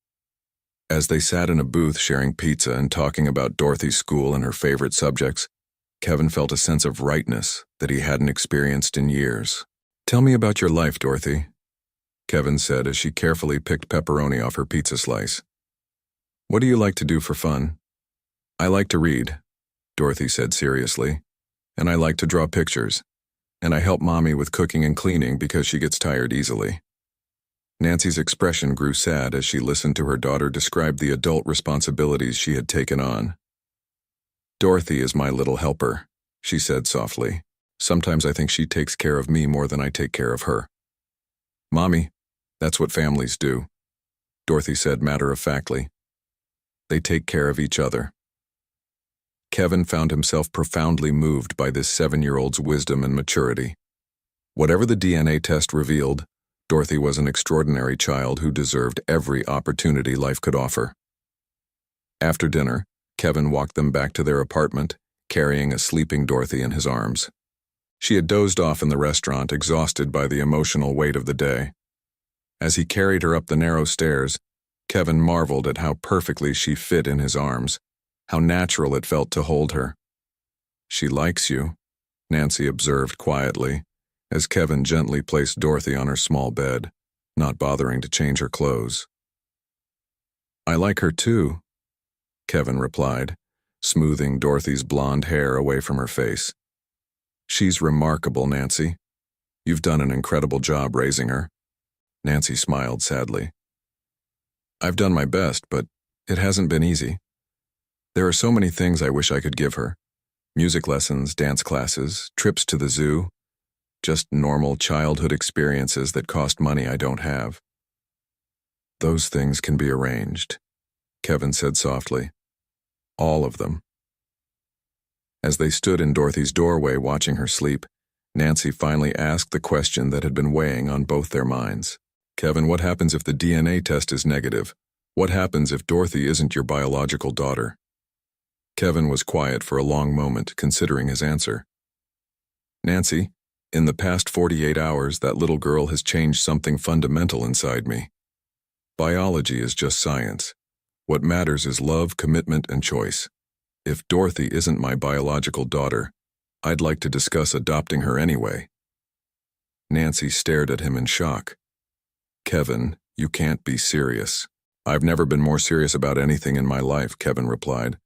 As they sat in a booth sharing pizza and talking about Dorothy's school and her favorite subjects, Kevin felt a sense of rightness that he hadn't experienced in years. Tell me about your life, Dorothy, Kevin said as she carefully picked pepperoni off her pizza slice. What do you like to do for fun? I like to read, Dorothy said seriously, and I like to draw pictures, and I help Mommy with cooking and cleaning because she gets tired easily. Nancy's expression grew sad as she listened to her daughter describe the adult responsibilities she had taken on. Dorothy is my little helper, she said softly. Sometimes I think she takes care of me more than I take care of her. Mommy, that's what families do, Dorothy said matter-of-factly. They take care of each other. Kevin found himself profoundly moved by this 7-year-old's wisdom and maturity. Whatever the DNA test revealed, Dorothy was an extraordinary child who deserved every opportunity life could offer. After dinner, Kevin walked them back to their apartment, carrying a sleeping Dorothy in his arms. She had dozed off in the restaurant, exhausted by the emotional weight of the day. As he carried her up the narrow stairs, Kevin marveled at how perfectly she fit in his arms, how natural it felt to hold her. "She likes you," Nancy observed quietly, as Kevin gently placed Dorothy on her small bed, not bothering to change her clothes. "I like her too," Kevin replied, smoothing Dorothy's blonde hair away from her face. "She's remarkable, Nancy. You've done an incredible job raising her." Nancy smiled sadly. "I've done my best, but it hasn't been easy. There are so many things I wish I could give her. Music lessons, dance classes, trips to the zoo. Just normal childhood experiences that cost money I don't have." "Those things can be arranged," Kevin said softly. "All of them." As they stood in Dorothy's doorway watching her sleep, Nancy finally asked the question that had been weighing on both their minds. "Kevin, what happens if the DNA test is negative? What happens if Dorothy isn't your biological daughter?" Kevin was quiet for a long moment, considering his answer. "Nancy, in the past 48 hours, that little girl has changed something fundamental inside me. Biology is just science. What matters is love, commitment, and choice. If Dorothy isn't my biological daughter, I'd like to discuss adopting her anyway." Nancy stared at him in shock. "Kevin, you can't be serious." "I've never been more serious about anything in my life," Kevin replied.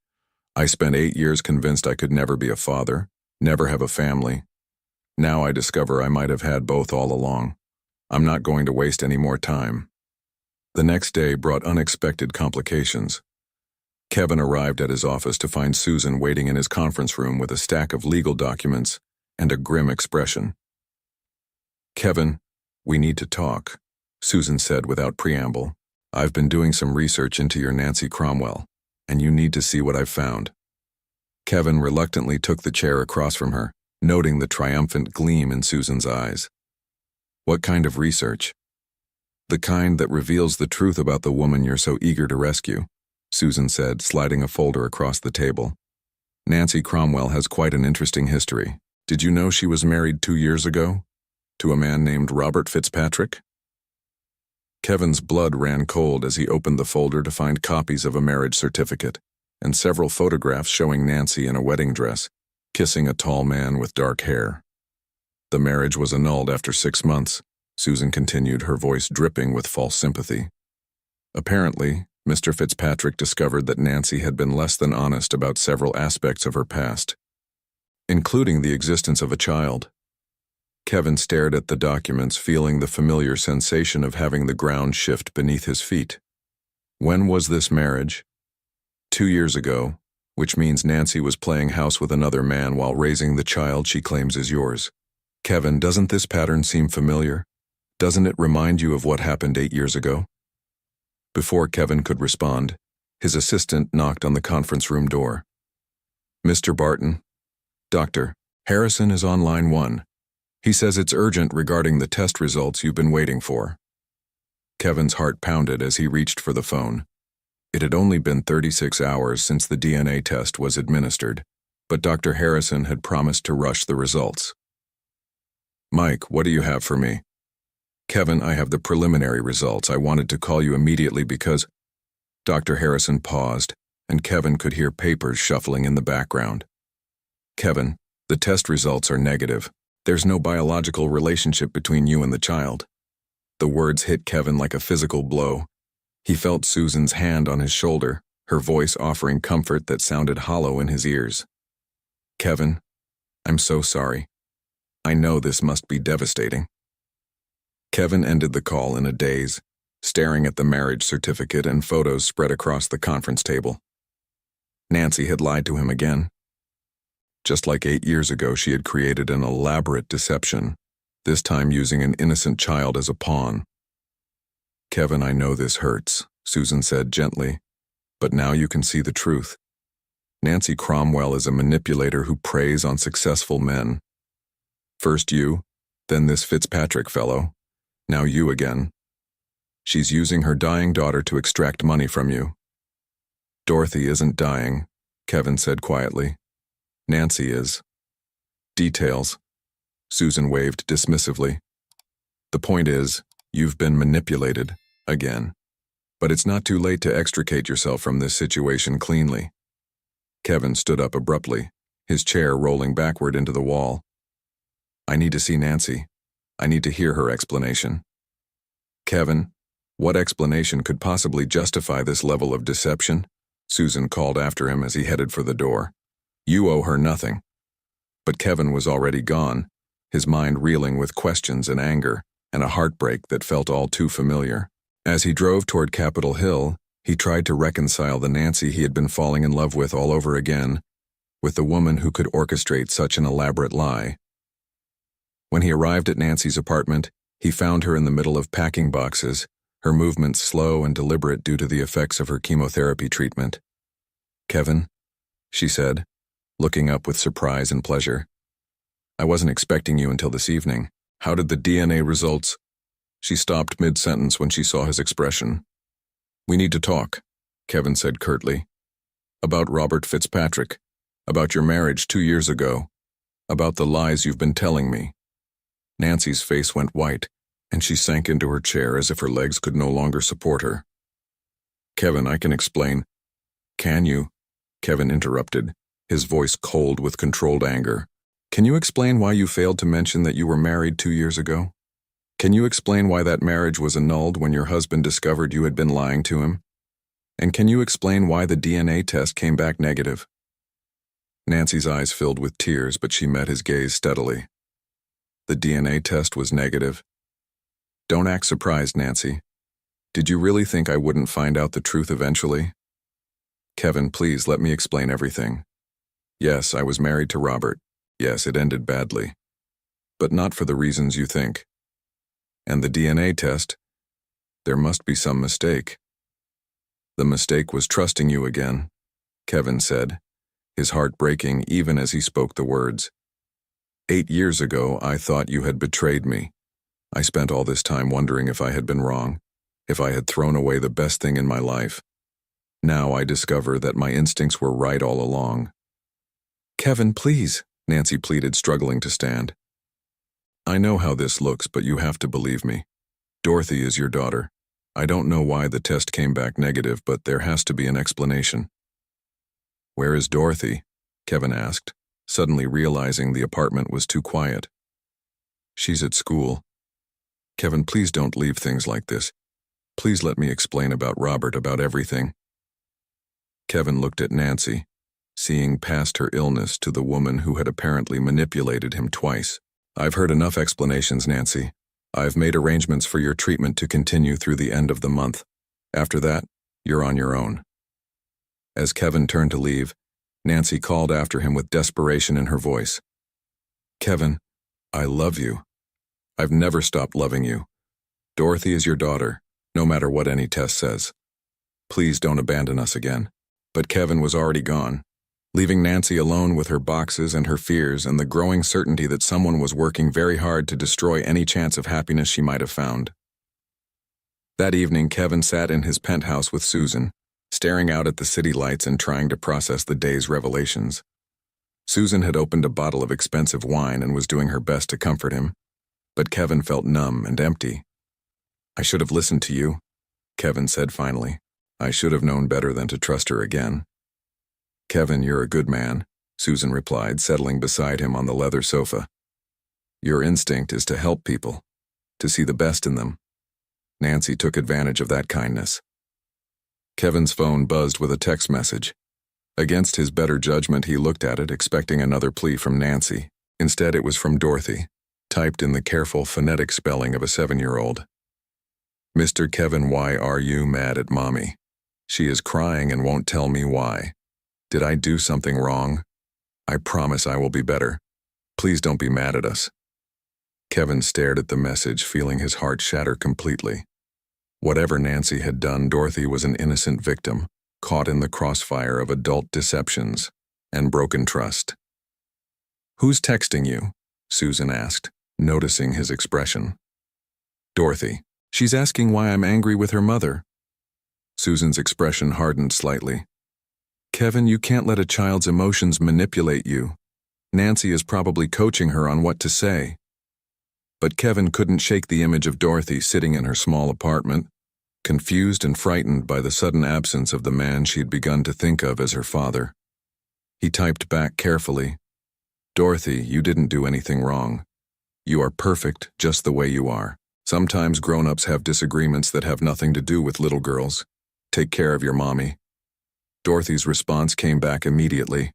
"I spent 8 years convinced I could never be a father, never have a family. Now I discover I might have had both all along. I'm not going to waste any more time." The next day brought unexpected complications. Kevin arrived at his office to find Susan waiting in his conference room with a stack of legal documents and a grim expression. "Kevin, we need to talk," Susan said without preamble. "I've been doing some research into your Nancy Cromwell, and you need to see what I've found." Kevin reluctantly took the chair across from her, noting the triumphant gleam in Susan's eyes. "What kind of research?" "The kind that reveals the truth about the woman you're so eager to rescue," Susan said, sliding a folder across the table. "Nancy Cromwell has quite an interesting history. Did you know she was married 2 years ago? To a man named Robert Fitzpatrick?" Kevin's blood ran cold as he opened the folder to find copies of a marriage certificate and several photographs showing Nancy in a wedding dress, kissing a tall man with dark hair. "The marriage was annulled after 6 months," Susan continued, her voice dripping with false sympathy. "Apparently, Mr. Fitzpatrick discovered that Nancy had been less than honest about several aspects of her past, including the existence of a child." Kevin stared at the documents, feeling the familiar sensation of having the ground shift beneath his feet. "When was this marriage?" 2 years ago, which means Nancy was playing house with another man while raising the child she claims is yours. Kevin, doesn't this pattern seem familiar? Doesn't it remind you of what happened 8 years ago?" Before Kevin could respond, his assistant knocked on the conference room door. "Mr. Barton, Dr. Harrison is on line 1. He says it's urgent regarding the test results you've been waiting for." Kevin's heart pounded as he reached for the phone. It had only been 36 hours since the DNA test was administered, but Dr. Harrison had promised to rush the results. "Mike, what do you have for me?" "Kevin, I have the preliminary results. I wanted to call you immediately because—" Dr. Harrison paused, and Kevin could hear papers shuffling in the background. "Kevin, the test results are negative. There's no biological relationship between you and the child." The words hit Kevin like a physical blow. He felt Susan's hand on his shoulder, her voice offering comfort that sounded hollow in his ears. "Kevin, I'm so sorry. I know this must be devastating." Kevin ended the call in a daze, staring at the marriage certificate and photos spread across the conference table. Nancy had lied to him again. Just like 8 years ago, she had created an elaborate deception, this time using an innocent child as a pawn. "Kevin, I know this hurts," Susan said gently, "but now you can see the truth. Nancy Cromwell is a manipulator who preys on successful men. First you, then this Fitzpatrick fellow, now you again. She's using her dying daughter to extract money from you. Dorothy isn't dying, Kevin said quietly. Nancy is. Details. Susan waved dismissively. The point is, you've been manipulated, again. But it's not too late to extricate yourself from this situation cleanly. Kevin stood up abruptly, his chair rolling backward into the wall. I need to see Nancy. I need to hear her explanation. Kevin, what explanation could possibly justify this level of deception? Susan called after him as he headed for the door. You owe her nothing. But Kevin was already gone, his mind reeling with questions and anger, and a heartbreak that felt all too familiar. As he drove toward Capitol Hill, he tried to reconcile the Nancy he had been falling in love with all over again, with the woman who could orchestrate such an elaborate lie. When he arrived at Nancy's apartment, he found her in the middle of packing boxes, her movements slow and deliberate due to the effects of her chemotherapy treatment. Kevin, she said, looking up with surprise and pleasure. I wasn't expecting you until this evening. How did the DNA results? She stopped mid-sentence when she saw his expression. We need to talk, Kevin said curtly. About Robert Fitzpatrick, about your marriage 2 years ago, about the lies you've been telling me. Nancy's face went white, and she sank into her chair as if her legs could no longer support her. Kevin, I can explain. Can you? Kevin interrupted, his voice cold with controlled anger. Can you explain why you failed to mention that you were married 2 years ago? Can you explain why that marriage was annulled when your husband discovered you had been lying to him? And can you explain why the DNA test came back negative? Nancy's eyes filled with tears, but she met his gaze steadily. The DNA test was negative. Don't act surprised, Nancy. Did you really think I wouldn't find out the truth eventually? Kevin, please let me explain everything. Yes, I was married to Robert. Yes, it ended badly. But not for the reasons you think. And the DNA test, there must be some mistake. The mistake was trusting you again, Kevin said, his heart breaking even as he spoke the words. 8 years ago, I thought you had betrayed me. I spent all this time wondering if I had been wrong, if I had thrown away the best thing in my life. Now I discover that my instincts were right all along. Kevin, please, Nancy pleaded, struggling to stand. I know how this looks, but you have to believe me. Dorothy is your daughter. I don't know why the test came back negative, but there has to be an explanation. Where is Dorothy? Kevin asked, suddenly realizing the apartment was too quiet. She's at school. Kevin, please don't leave things like this. Please let me explain about Robert, about everything. Kevin looked at Nancy, seeing past her illness to the woman who had apparently manipulated him twice. I've heard enough explanations, Nancy. I've made arrangements for your treatment to continue through the end of the month. After that, you're on your own. As Kevin turned to leave, Nancy called after him with desperation in her voice. Kevin, I love you. I've never stopped loving you. Dorothy is your daughter, no matter what any test says. Please don't abandon us again. But Kevin was already gone, leaving Nancy alone with her boxes and her fears and the growing certainty that someone was working very hard to destroy any chance of happiness she might have found. That evening, Kevin sat in his penthouse with Susan, staring out at the city lights and trying to process the day's revelations. Susan had opened a bottle of expensive wine and was doing her best to comfort him, but Kevin felt numb and empty. I should have listened to you, Kevin said finally. I should have known better than to trust her again. Kevin, you're a good man, Susan replied, settling beside him on the leather sofa. Your instinct is to help people, to see the best in them. Nancy took advantage of that kindness. Kevin's phone buzzed with a text message. Against his better judgment, he looked at it, expecting another plea from Nancy. Instead, it was from Dorothy, typed in the careful phonetic spelling of a 7-year-old. Mr. Kevin, why are you mad at Mommy? She is crying and won't tell me why. Did I do something wrong? I promise I will be better. Please don't be mad at us. Kevin stared at the message, feeling his heart shatter completely. Whatever Nancy had done, Dorothy was an innocent victim, caught in the crossfire of adult deceptions and broken trust. Who's texting you? Susan asked, noticing his expression. Dorothy. She's asking why I'm angry with her mother. Susan's expression hardened slightly. Kevin, you can't let a child's emotions manipulate you. Nancy is probably coaching her on what to say. But Kevin couldn't shake the image of Dorothy sitting in her small apartment, confused and frightened by the sudden absence of the man she'd begun to think of as her father. He typed back carefully, "Dorothy, you didn't do anything wrong. You are perfect just the way you are. Sometimes grown-ups have disagreements that have nothing to do with little girls. Take care of your mommy." Dorothy's response came back immediately.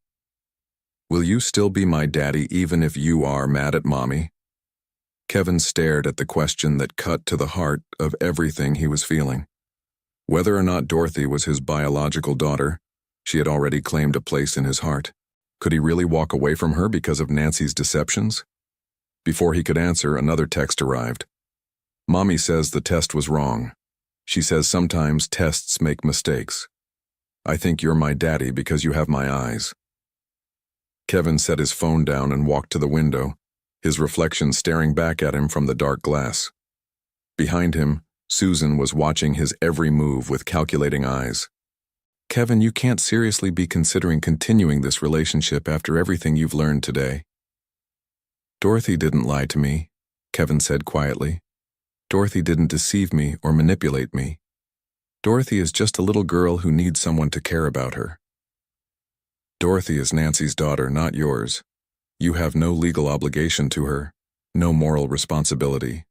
"Will you still be my daddy even if you are mad at mommy?" Kevin stared at the question that cut to the heart of everything he was feeling. Whether or not Dorothy was his biological daughter, she had already claimed a place in his heart. Could he really walk away from her because of Nancy's deceptions? Before he could answer, another text arrived. "Mommy says the test was wrong. She says sometimes tests make mistakes. I think you're my daddy because you have my eyes." Kevin set his phone down and walked to the window, his reflection staring back at him from the dark glass. Behind him, Susan was watching his every move with calculating eyes. "Kevin, you can't seriously be considering continuing this relationship after everything you've learned today." "Dorothy didn't lie to me," Kevin said quietly. "Dorothy didn't deceive me or manipulate me. Dorothy is just a little girl who needs someone to care about her. Dorothy is Nancy's daughter, not yours. You have no legal obligation to her, no moral responsibility.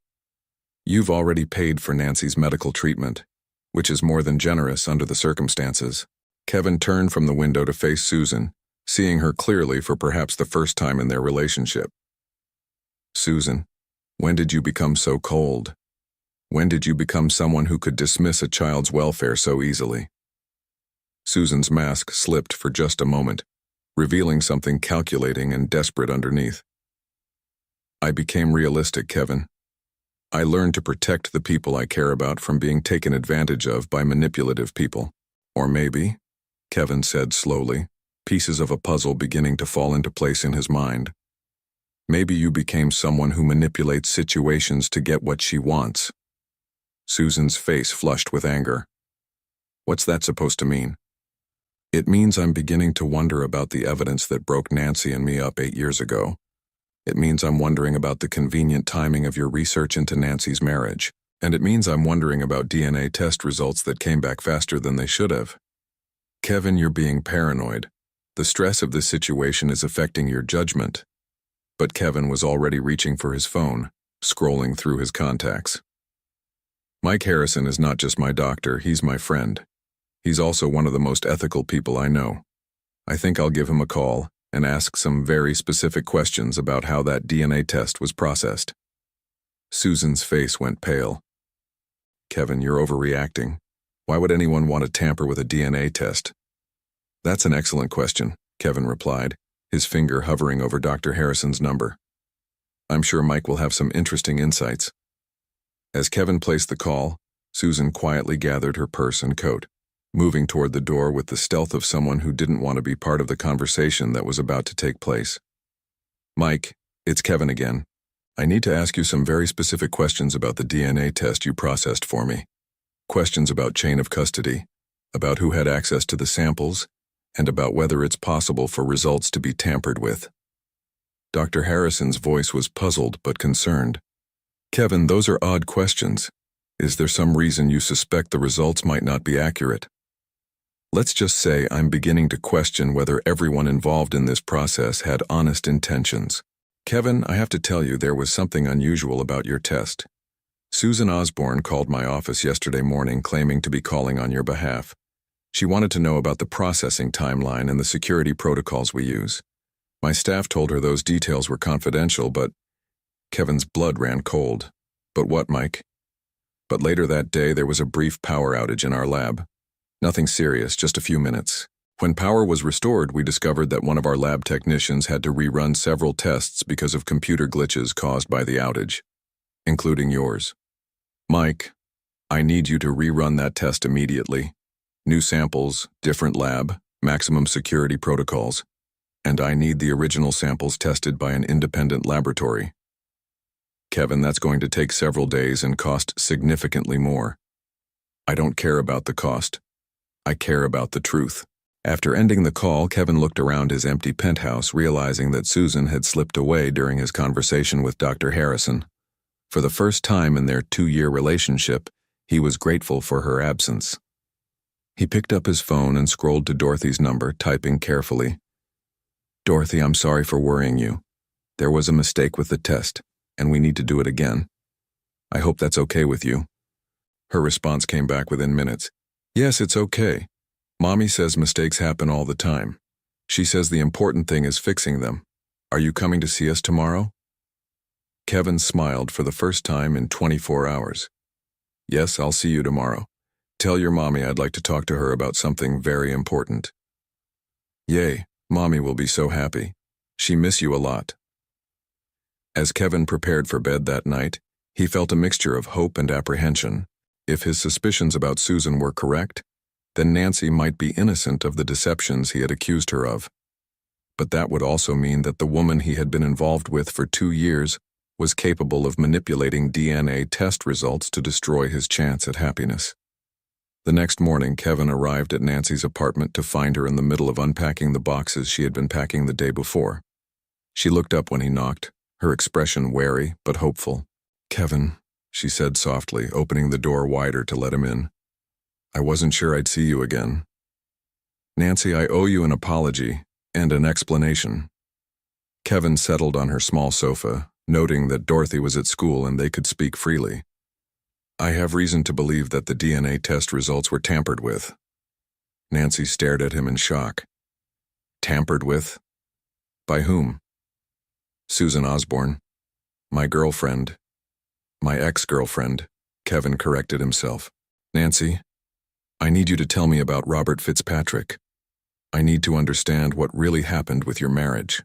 You've already paid for Nancy's medical treatment, which is more than generous under the circumstances." Kevin turned from the window to face Susan, seeing her clearly for perhaps the first time in their relationship. "Susan, when did you become so cold? When did you become someone who could dismiss a child's welfare so easily?" Susan's mask slipped for just a moment, revealing something calculating and desperate underneath. "I became realistic, Kevin. I learned to protect the people I care about from being taken advantage of by manipulative people. Or maybe," Kevin said slowly, pieces of a puzzle beginning to fall into place in his mind, "maybe you became someone who manipulates situations to get what she wants." Susan's face flushed with anger. "What's that supposed to mean?" "It means I'm beginning to wonder about the evidence that broke Nancy and me up 8 years ago. It means I'm wondering about the convenient timing of your research into Nancy's marriage. And it means I'm wondering about DNA test results that came back faster than they should have." "Kevin, you're being paranoid. The stress of this situation is affecting your judgment." But Kevin was already reaching for his phone, scrolling through his contacts. "Mike Harrison is not just my doctor, he's my friend. He's also one of the most ethical people I know. I think I'll give him a call and ask some very specific questions about how that DNA test was processed." Susan's face went pale. "Kevin, you're overreacting. Why would anyone want to tamper with a DNA test?" "That's an excellent question," Kevin replied, his finger hovering over Dr. Harrison's number. "I'm sure Mike will have some interesting insights." As Kevin placed the call, Susan quietly gathered her purse and coat, moving toward the door with the stealth of someone who didn't want to be part of the conversation that was about to take place. "Mike, it's Kevin again. I need to ask you some very specific questions about the DNA test you processed for me. Questions about chain of custody, about who had access to the samples, and about whether it's possible for results to be tampered with." Dr. Harrison's voice was puzzled but concerned. "Kevin, those are odd questions. Is there some reason you suspect the results might not be accurate?" "Let's just say I'm beginning to question whether everyone involved in this process had honest intentions. Kevin, I have to tell you there was something unusual about your test. Susan Osborne called my office yesterday morning claiming to be calling on your behalf. She wanted to know about the processing timeline and the security protocols we use. My staff told her those details were confidential, but..." Kevin's blood ran cold. "But what, Mike?" "But later that day there was a brief power outage in our lab. Nothing serious, just a few minutes. When power was restored, we discovered that one of our lab technicians had to rerun several tests because of computer glitches caused by the outage, including yours. Mike, I need you to rerun that test immediately. New samples, different lab, maximum security protocols, and I need the original samples tested by an independent laboratory. Kevin, that's going to take several days and cost significantly more. I don't care about the cost. I care about the truth." After ending the call, Kevin looked around his empty penthouse, realizing that Susan had slipped away during his conversation with Dr. Harrison. For the first time in their 2-year relationship, he was grateful for her absence. He picked up his phone and scrolled to Dorothy's number, typing carefully. "Dorothy, I'm sorry for worrying you. There was a mistake with the test, and we need to do it again. I hope that's okay with you." Her response came back within minutes. "Yes, it's okay. Mommy says mistakes happen all the time. She says the important thing is fixing them. Are you coming to see us tomorrow?" Kevin smiled for the first time in 24 hours. "Yes, I'll see you tomorrow. Tell your mommy I'd like to talk to her about something very important." "Yay, Mommy will be so happy. She miss you a lot." As Kevin prepared for bed that night, he felt a mixture of hope and apprehension. If his suspicions about Susan were correct, then Nancy might be innocent of the deceptions he had accused her of. But that would also mean that the woman he had been involved with for 2 years was capable of manipulating DNA test results to destroy his chance at happiness. The next morning, Kevin arrived at Nancy's apartment to find her in the middle of unpacking the boxes she had been packing the day before. She looked up when he knocked, her expression wary but hopeful. "Kevin," she said softly, opening the door wider to let him in. "I wasn't sure I'd see you again. Nancy, I owe you an apology and an explanation." Kevin settled on her small sofa, noting that Dorothy was at school and they could speak freely. "I have reason to believe that the DNA test results were tampered with." Nancy stared at him in shock. "Tampered with? By whom?" "Susan Osborne. My girlfriend. My ex-girlfriend," Kevin corrected himself. "Nancy, I need you to tell me about Robert Fitzpatrick. I need to understand what really happened with your marriage."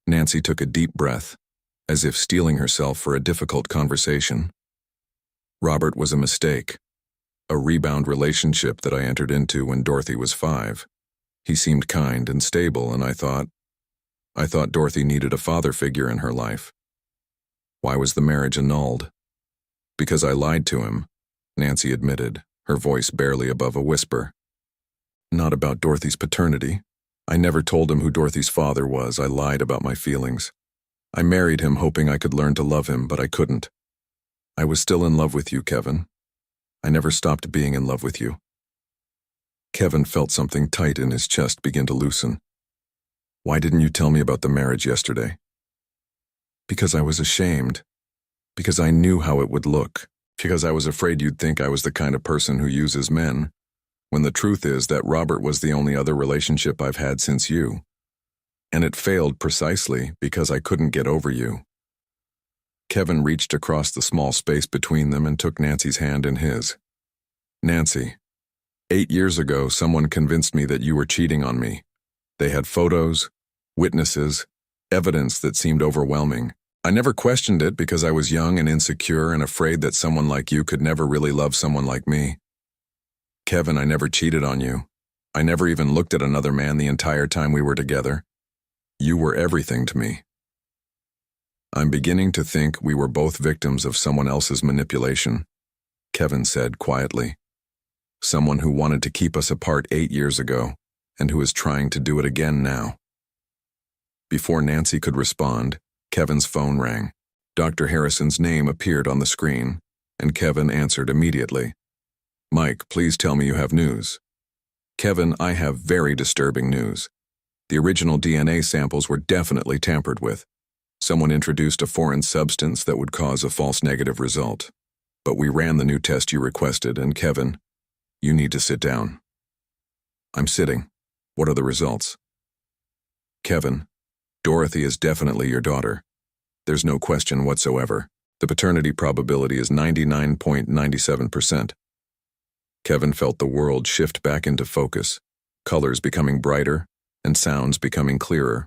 Nancy took a deep breath, as if steeling herself for a difficult conversation. "Robert was a mistake, a rebound relationship that I entered into when Dorothy was 5. He seemed kind and stable, and I thought Dorothy needed a father figure in her life. Why was the marriage annulled? Because I lied to him," Nancy admitted, her voice barely above a whisper. "Not about Dorothy's paternity. I never told him who Dorothy's father was. I lied about my feelings. I married him hoping I could learn to love him, but I couldn't. I was still in love with you, Kevin. I never stopped being in love with you." Kevin felt something tight in his chest begin to loosen. "Why didn't you tell me about the marriage yesterday?" "Because I was ashamed. Because I knew how it would look. Because I was afraid you'd think I was the kind of person who uses men, when the truth is that Robert was the only other relationship I've had since you. And it failed precisely because I couldn't get over you." Kevin reached across the small space between them and took Nancy's hand in his. "Nancy, 8 years ago, someone convinced me that you were cheating on me. They had photos, witnesses, evidence that seemed overwhelming. I never questioned it because I was young and insecure and afraid that someone like you could never really love someone like me. Kevin, I never cheated on you. I never even looked at another man the entire time we were together. You were everything to me. I'm beginning to think we were both victims of someone else's manipulation," Kevin said quietly. "Someone who wanted to keep us apart 8 years ago, and who is trying to do it again now." Before Nancy could respond, Kevin's phone rang. Dr. Harrison's name appeared on the screen, and Kevin answered immediately. "Mike, please tell me you have news." "Kevin, I have very disturbing news. The original DNA samples were definitely tampered with. Someone introduced a foreign substance that would cause a false negative result. But we ran the new test you requested, and Kevin, you need to sit down." "I'm sitting. What are the results?" "Kevin, Dorothy is definitely your daughter. There's no question whatsoever. The paternity probability is 99.97%. Kevin felt the world shift back into focus, colors becoming brighter and sounds becoming clearer.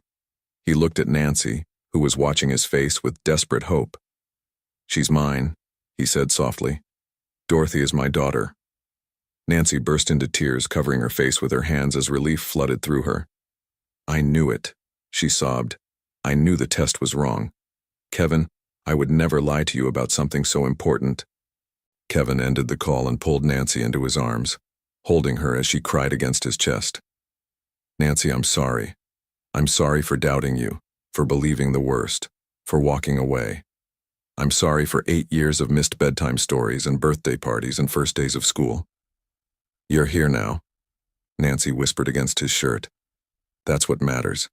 He looked at Nancy, who was watching his face with desperate hope. "She's mine," he said softly. "Dorothy is my daughter." Nancy burst into tears, covering her face with her hands as relief flooded through her. "I knew it," she sobbed. "I knew the test was wrong. Kevin, I would never lie to you about something so important." Kevin ended the call and pulled Nancy into his arms. holding her as she cried against his chest. "Nancy, I'm sorry. I'm sorry for doubting you, for believing the worst, for walking away. I'm sorry for 8 years of missed bedtime stories and birthday parties and first days of school. You're here now," Nancy whispered against his shirt. "That's what matters.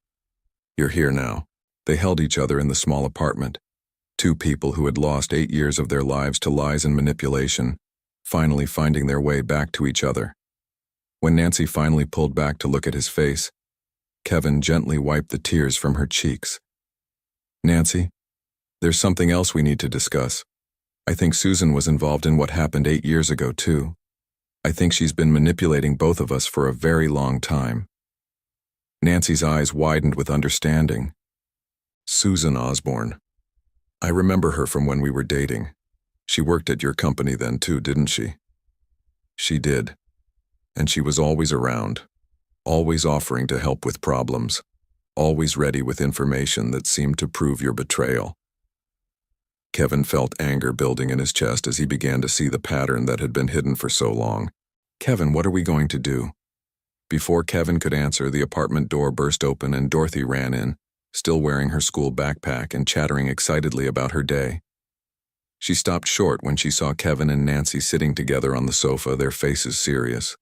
You're here now." They held each other in the small apartment. Two people who had lost 8 years of their lives to lies and manipulation, finally finding their way back to each other. When Nancy finally pulled back to look at his face, Kevin gently wiped the tears from her cheeks. "Nancy, there's something else we need to discuss. I think Susan was involved in what happened 8 years ago, too. I think she's been manipulating both of us for a very long time." Nancy's eyes widened with understanding. "Susan Osborne. I remember her from when we were dating. She worked at your company then too, didn't she?" "She did. And she was always around, always offering to help with problems, always ready with information that seemed to prove your betrayal." Kevin felt anger building in his chest as he began to see the pattern that had been hidden for so long. "Kevin, what are we going to do?" Before Kevin could answer, the apartment door burst open and Dorothy ran in, still wearing her school backpack and chattering excitedly about her day. She stopped short when she saw Kevin and Nancy sitting together on the sofa, their faces serious.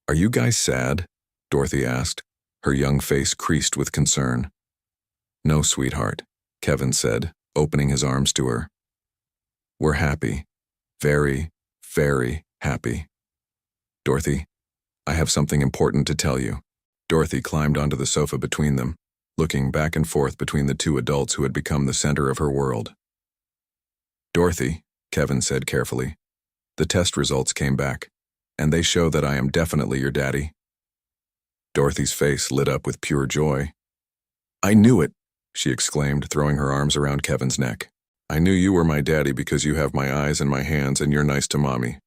"Are you guys sad?" Dorothy asked, her young face creased with concern. "No, sweetheart," Kevin said, opening his arms to her. "We're happy. Very, very happy. Dorothy, I have something important to tell you." Dorothy climbed onto the sofa between them, looking back and forth between the two adults who had become the center of her world. "Dorothy," Kevin said carefully, "the test results came back, and they show that I am definitely your daddy." Dorothy's face lit up with pure joy. "I knew it," she exclaimed, throwing her arms around Kevin's neck. "I knew you were my daddy because you have my eyes and my hands and you're nice to mommy."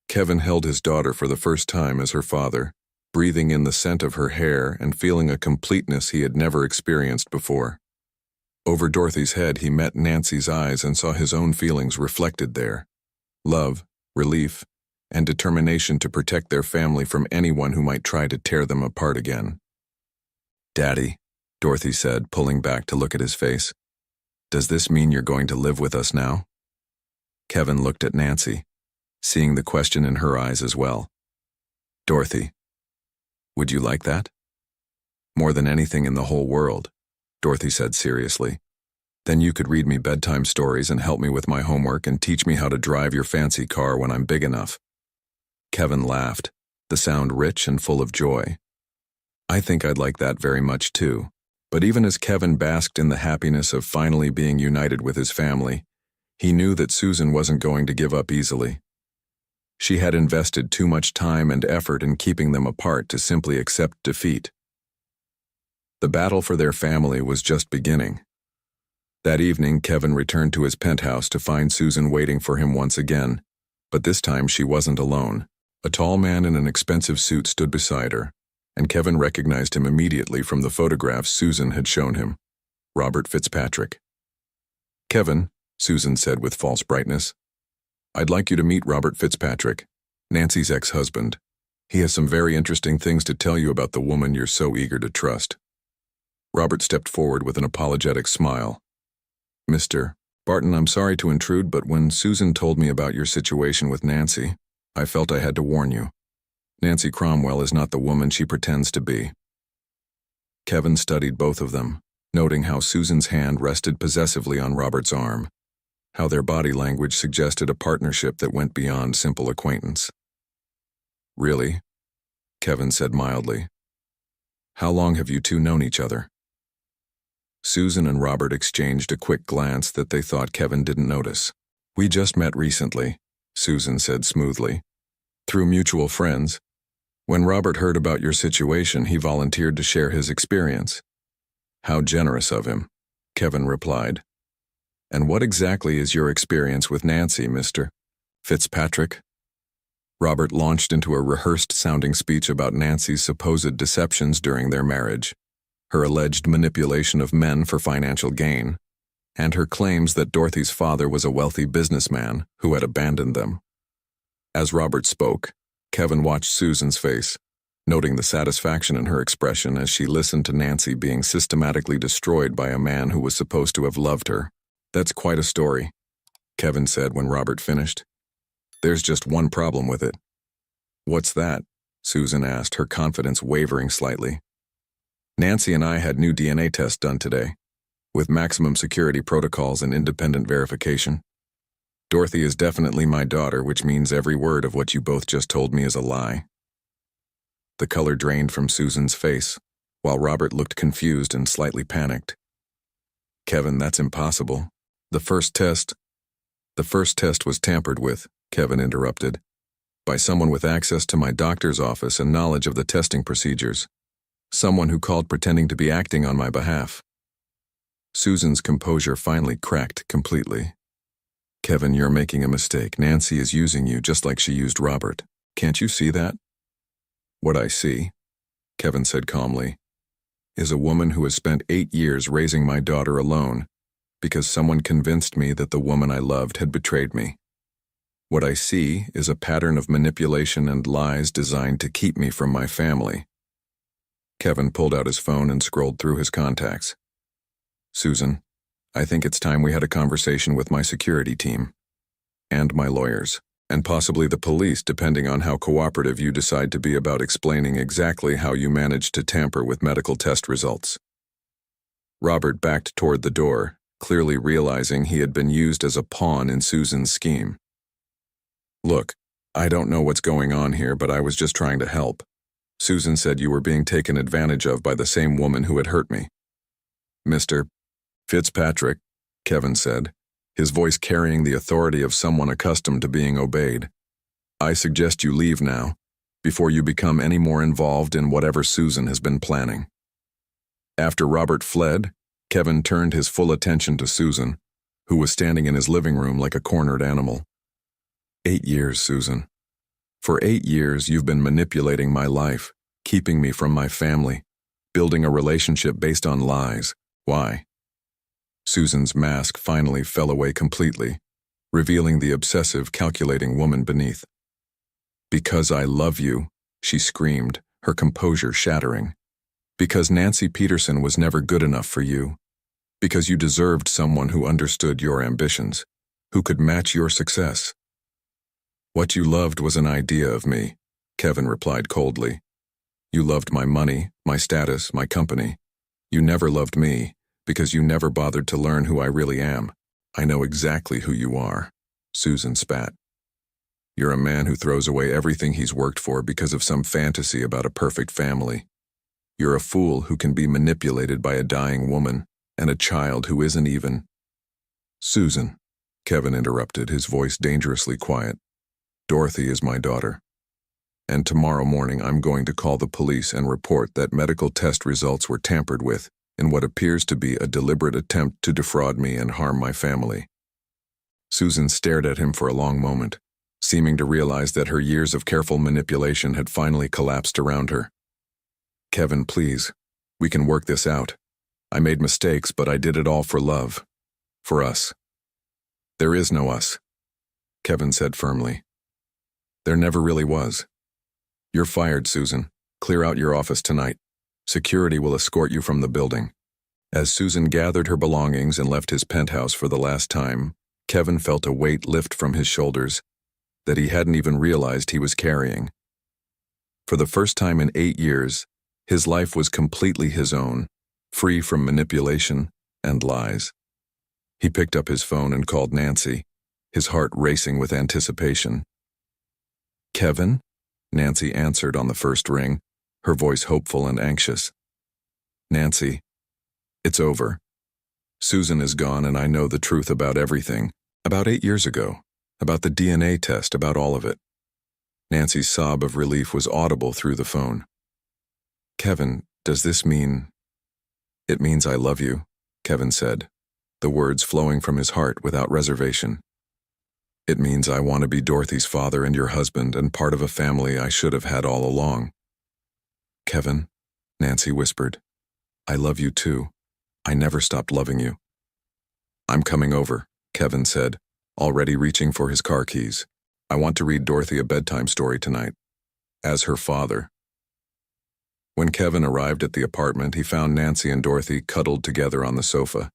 Kevin held his daughter for the first time as her father, breathing in the scent of her hair and feeling a completeness he had never experienced before. Over Dorothy's head, he met Nancy's eyes and saw his own feelings reflected there. Love, relief, and determination to protect their family from anyone who might try to tear them apart again. "Daddy," Dorothy said, pulling back to look at his face, "does this mean you're going to live with us now?" Kevin looked at Nancy, seeing the question in her eyes as well. "Dorothy, would you like that?" "More than anything in the whole world," Dorothy said seriously. "Then you could read me bedtime stories and help me with my homework and teach me how to drive your fancy car when I'm big enough." Kevin laughed, the sound rich and full of joy. "I think I'd like that very much too." But even as Kevin basked in the happiness of finally being united with his family, he knew that Susan wasn't going to give up easily. She had invested too much time and effort in keeping them apart to simply accept defeat. The battle for their family was just beginning. That evening, Kevin returned to his penthouse to find Susan waiting for him once again, but this time she wasn't alone. A tall man in an expensive suit stood beside her, and Kevin recognized him immediately from the photographs Susan had shown him. Robert Fitzpatrick. "Kevin," Susan said with false brightness, "I'd like you to meet Robert Fitzpatrick, Nancy's ex-husband. He has some very interesting things to tell you about the woman you're so eager to trust." Robert stepped forward with an apologetic smile. "Mr. Barton, I'm sorry to intrude, but when Susan told me about your situation with Nancy, I felt I had to warn you. Nancy Cromwell is not the woman she pretends to be." Kevin studied both of them, noting how Susan's hand rested possessively on Robert's arm, how their body language suggested a partnership that went beyond simple acquaintance. "Really?" Kevin said mildly. "How long have you two known each other?" Susan and Robert exchanged a quick glance that they thought Kevin didn't notice. "We just met recently," Susan said smoothly. "Through mutual friends. When Robert heard about your situation, he volunteered to share his experience." "How generous of him," Kevin replied. "And what exactly is your experience with Nancy, Mr. Fitzpatrick?" Robert launched into a rehearsed-sounding speech about Nancy's supposed deceptions during their marriage, her alleged manipulation of men for financial gain, and her claims that Dorothy's father was a wealthy businessman who had abandoned them. As Robert spoke, Kevin watched Susan's face, noting the satisfaction in her expression as she listened to Nancy being systematically destroyed by a man who was supposed to have loved her. "That's quite a story," Kevin said when Robert finished. "There's just one problem with it." "What's that?" Susan asked, her confidence wavering slightly. "Nancy and I had new DNA tests done today, with maximum security protocols and independent verification. Dorothy is definitely my daughter, which means every word of what you both just told me is a lie." The color drained from Susan's face, while Robert looked confused and slightly panicked. "Kevin, that's impossible. The first test was tampered with," Kevin interrupted, "by someone with access to my doctor's office and knowledge of the testing procedures. Someone who called pretending to be acting on my behalf." Susan's composure finally cracked completely. "Kevin, you're making a mistake. Nancy is using you just like she used Robert. Can't you see that?" "What I see," Kevin said calmly, "is a woman who has spent 8 years raising my daughter alone because someone convinced me that the woman I loved had betrayed me. What I see is a pattern of manipulation and lies designed to keep me from my family." Kevin pulled out his phone and scrolled through his contacts. "Susan, I think it's time we had a conversation with my security team. And my lawyers. And possibly the police, depending on how cooperative you decide to be about explaining exactly how you managed to tamper with medical test results." Robert backed toward the door, clearly realizing he had been used as a pawn in Susan's scheme. "Look, I don't know what's going on here, but I was just trying to help. Susan said you were being taken advantage of by the same woman who had hurt me." "Mr. Fitzpatrick," Kevin said, his voice carrying the authority of someone accustomed to being obeyed, "I suggest you leave now, before you become any more involved in whatever Susan has been planning." After Robert fled, Kevin turned his full attention to Susan, who was standing in his living room like a cornered animal. 8 years, Susan. For 8 years, you've been manipulating my life, keeping me from my family, building a relationship based on lies. Why?" Susan's mask finally fell away completely, revealing the obsessive, calculating woman beneath. "Because I love you," she screamed, her composure shattering. "Because Nancy Peterson was never good enough for you. Because you deserved someone who understood your ambitions, who could match your success." "What you loved was an idea of me," Kevin replied coldly. "You loved my money, my status, my company. You never loved me, because you never bothered to learn who I really am. I know exactly who you are." Susan spat. "You're a man who throws away everything he's worked for because of some fantasy about a perfect family. You're a fool who can be manipulated by a dying woman and a child who isn't even—" "Susan," Kevin interrupted, his voice dangerously quiet, "Dorothy is my daughter. And tomorrow morning I'm going to call the police and report that medical test results were tampered with in what appears to be a deliberate attempt to defraud me and harm my family." Susan stared at him for a long moment, seeming to realize that her years of careful manipulation had finally collapsed around her. "Kevin, please, we can work this out. I made mistakes, but I did it all for love. For us." "There is no us," Kevin said firmly. "There never really was. You're fired, Susan. Clear out your office tonight. Security will escort you from the building." As Susan gathered her belongings and left his penthouse for the last time, Kevin felt a weight lift from his shoulders that he hadn't even realized he was carrying. For the first time in 8 years, his life was completely his own, free from manipulation and lies. He picked up his phone and called Nancy, his heart racing with anticipation. "Kevin?" Nancy answered on the first ring, her voice hopeful and anxious. "Nancy, it's over. Susan is gone and I know the truth about everything. About 8 years ago. About the DNA test, about all of it." Nancy's sob of relief was audible through the phone. "Kevin, does this mean—" "It means I love you," Kevin said, the words flowing from his heart without reservation. "It means I want to be Dorothy's father and your husband and part of a family I should have had all along." "Kevin," Nancy whispered, "I love you too. I never stopped loving you." "I'm coming over," Kevin said, already reaching for his car keys. "I want to read Dorothy a bedtime story tonight." as her father. When Kevin arrived at the apartment, he found Nancy and Dorothy cuddled together on the sofa,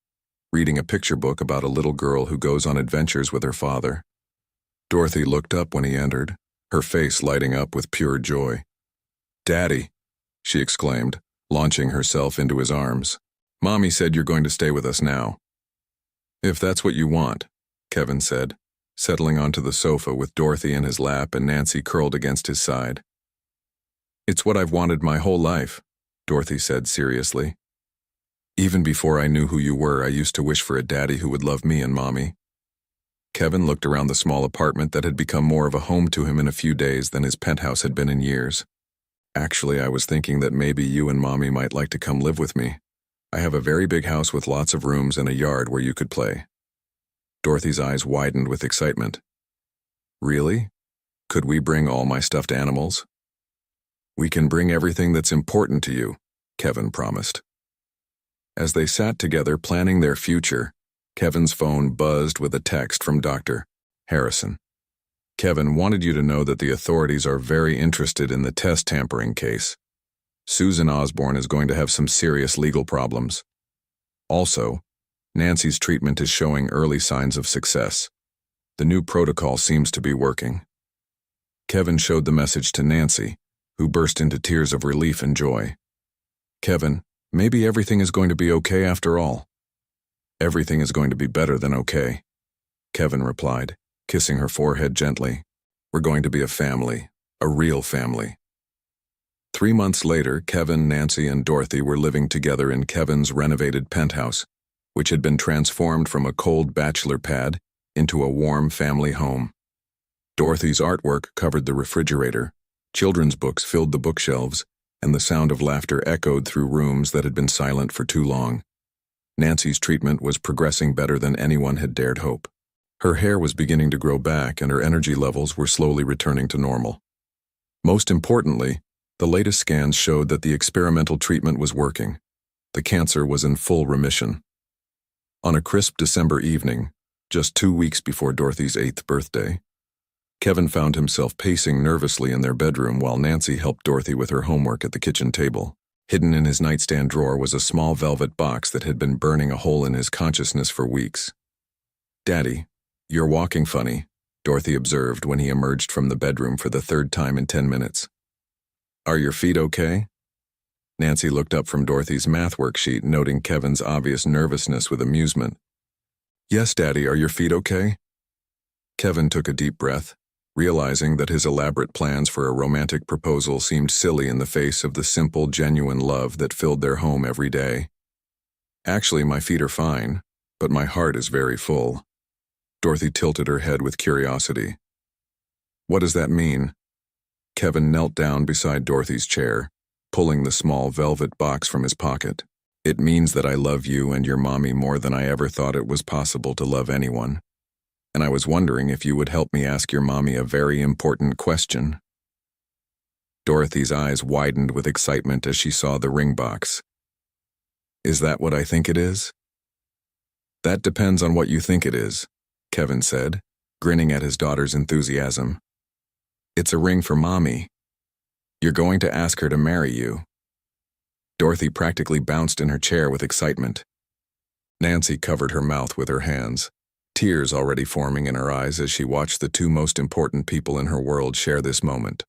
reading a picture book about a little girl who goes on adventures with her father. Dorothy looked up when he entered, her face lighting up with pure joy. "Daddy," she exclaimed, launching herself into his arms. "Mommy said you're going to stay with us now." "If that's what you want," Kevin said, settling onto the sofa with Dorothy in his lap and Nancy curled against his side. "It's what I've wanted my whole life," Dorothy said seriously. "Even before I knew who you were, I used to wish for a daddy who would love me and Mommy." Kevin looked around the small apartment that had become more of a home to him in a few days than his penthouse had been in years. "Actually, I was thinking that maybe you and Mommy might like to come live with me. I have a very big house with lots of rooms and a yard where you could play." Dorothy's eyes widened with excitement. "Really? Could we bring all my stuffed animals?" "We can bring everything that's important to you," Kevin promised. As they sat together planning their future, Kevin's phone buzzed with a text from Dr. Harrison. "Kevin wanted you to know that the authorities are very interested in the test tampering case. Susan Osborne is going to have some serious legal problems. Also, Nancy's treatment is showing early signs of success. The new protocol seems to be working." Kevin showed the message to Nancy, who burst into tears of relief and joy. "Kevin, maybe everything is going to be okay after all." "Everything is going to be better than okay," Kevin replied, kissing her forehead gently. "We're going to be a family, a real family." 3 months later, Kevin, Nancy, and Dorothy were living together in Kevin's renovated penthouse, which had been transformed from a cold bachelor pad into a warm family home. Dorothy's artwork covered the refrigerator, children's books filled the bookshelves, and the sound of laughter echoed through rooms that had been silent for too long. Nancy's treatment was progressing better than anyone had dared hope. Her hair was beginning to grow back and her energy levels were slowly returning to normal. Most importantly, the latest scans showed that the experimental treatment was working. The cancer was in full remission. On a crisp December evening, just 2 weeks before Dorothy's 8th birthday, Kevin found himself pacing nervously in their bedroom while Nancy helped Dorothy with her homework at the kitchen table. Hidden in his nightstand drawer was a small velvet box that had been burning a hole in his consciousness for weeks. "Daddy, you're walking funny," Dorothy observed when he emerged from the bedroom for the 3rd time in 10 minutes. "Are your feet okay?" Nancy looked up from Dorothy's math worksheet, noting Kevin's obvious nervousness with amusement. "Yes, Daddy, are your feet okay?" Kevin took a deep breath, realizing that his elaborate plans for a romantic proposal seemed silly in the face of the simple, genuine love that filled their home every day. "Actually, my feet are fine, but my heart is very full." Dorothy tilted her head with curiosity. "What does that mean?" Kevin knelt down beside Dorothy's chair, pulling the small velvet box from his pocket. "It means that I love you and your Mommy more than I ever thought it was possible to love anyone. And I was wondering if you would help me ask your Mommy a very important question." Dorothy's eyes widened with excitement as she saw the ring box. "Is that what I think it is?" "That depends on what you think it is," Kevin said, grinning at his daughter's enthusiasm. "It's a ring for Mommy. You're going to ask her to marry you." Dorothy practically bounced in her chair with excitement. Nancy covered her mouth with her hands, tears already forming in her eyes as she watched the 2 most important people in her world share this moment.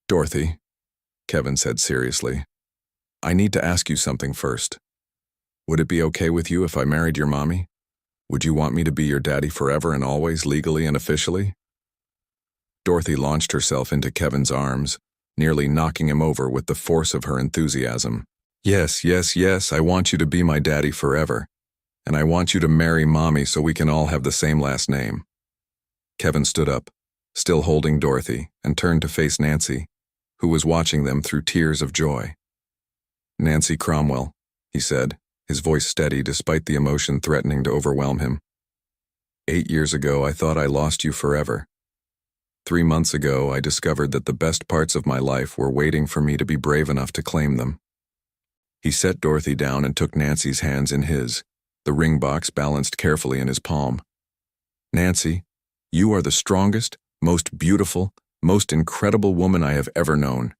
"Dorothy," Kevin said seriously, "I need to ask you something first. Would it be okay with you if I married your Mommy? Would you want me to be your daddy forever and always, legally and officially?" Dorothy launched herself into Kevin's arms, nearly knocking him over with the force of her enthusiasm. "Yes, yes, yes, I want you to be my daddy forever. And I want you to marry Mommy so we can all have the same last name." Kevin stood up, still holding Dorothy, and turned to face Nancy, who was watching them through tears of joy. "Nancy Cromwell," he said, his voice steady despite the emotion threatening to overwhelm him. 8 years ago, I thought I lost you forever. 3 months ago, I discovered that the best parts of my life were waiting for me to be brave enough to claim them." He set Dorothy down and took Nancy's hands in his, the ring box balanced carefully in his palm. "Nancy, you are the strongest, most beautiful, most incredible woman I have ever known.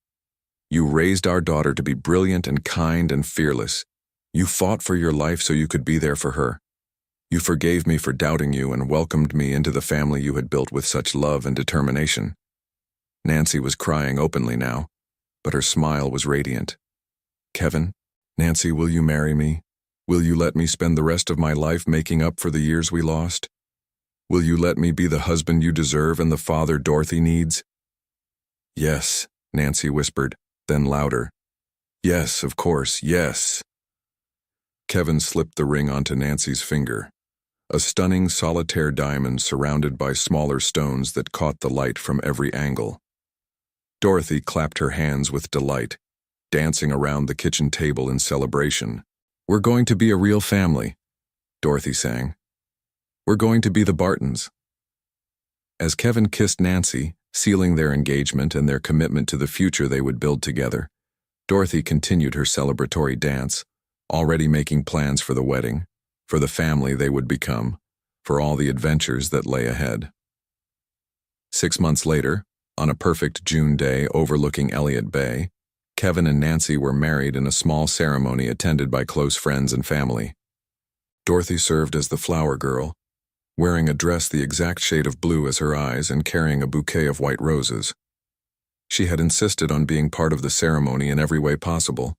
You raised our daughter to be brilliant and kind and fearless. You fought for your life so you could be there for her. You forgave me for doubting you and welcomed me into the family you had built with such love and determination." Nancy was crying openly now, but her smile was radiant. "Kevin, Nancy, will you marry me? Will you let me spend the rest of my life making up for the years we lost? Will you let me be the husband you deserve and the father Dorothy needs?" "Yes," Nancy whispered, then louder. "Yes, of course, yes." Kevin slipped the ring onto Nancy's finger, a stunning solitaire diamond surrounded by smaller stones that caught the light from every angle. Dorothy clapped her hands with delight, dancing around the kitchen table in celebration. "We're going to be a real family," Dorothy sang. "We're going to be the Bartons." As Kevin kissed Nancy, sealing their engagement and their commitment to the future they would build together, Dorothy continued her celebratory dance, already making plans for the wedding, for the family they would become, for all the adventures that lay ahead. 6 months later, on a perfect June day overlooking Elliott Bay, Kevin and Nancy were married in a small ceremony attended by close friends and family. Dorothy served as the flower girl, wearing a dress the exact shade of blue as her eyes and carrying a bouquet of white roses. She had insisted on being part of the ceremony in every way possible,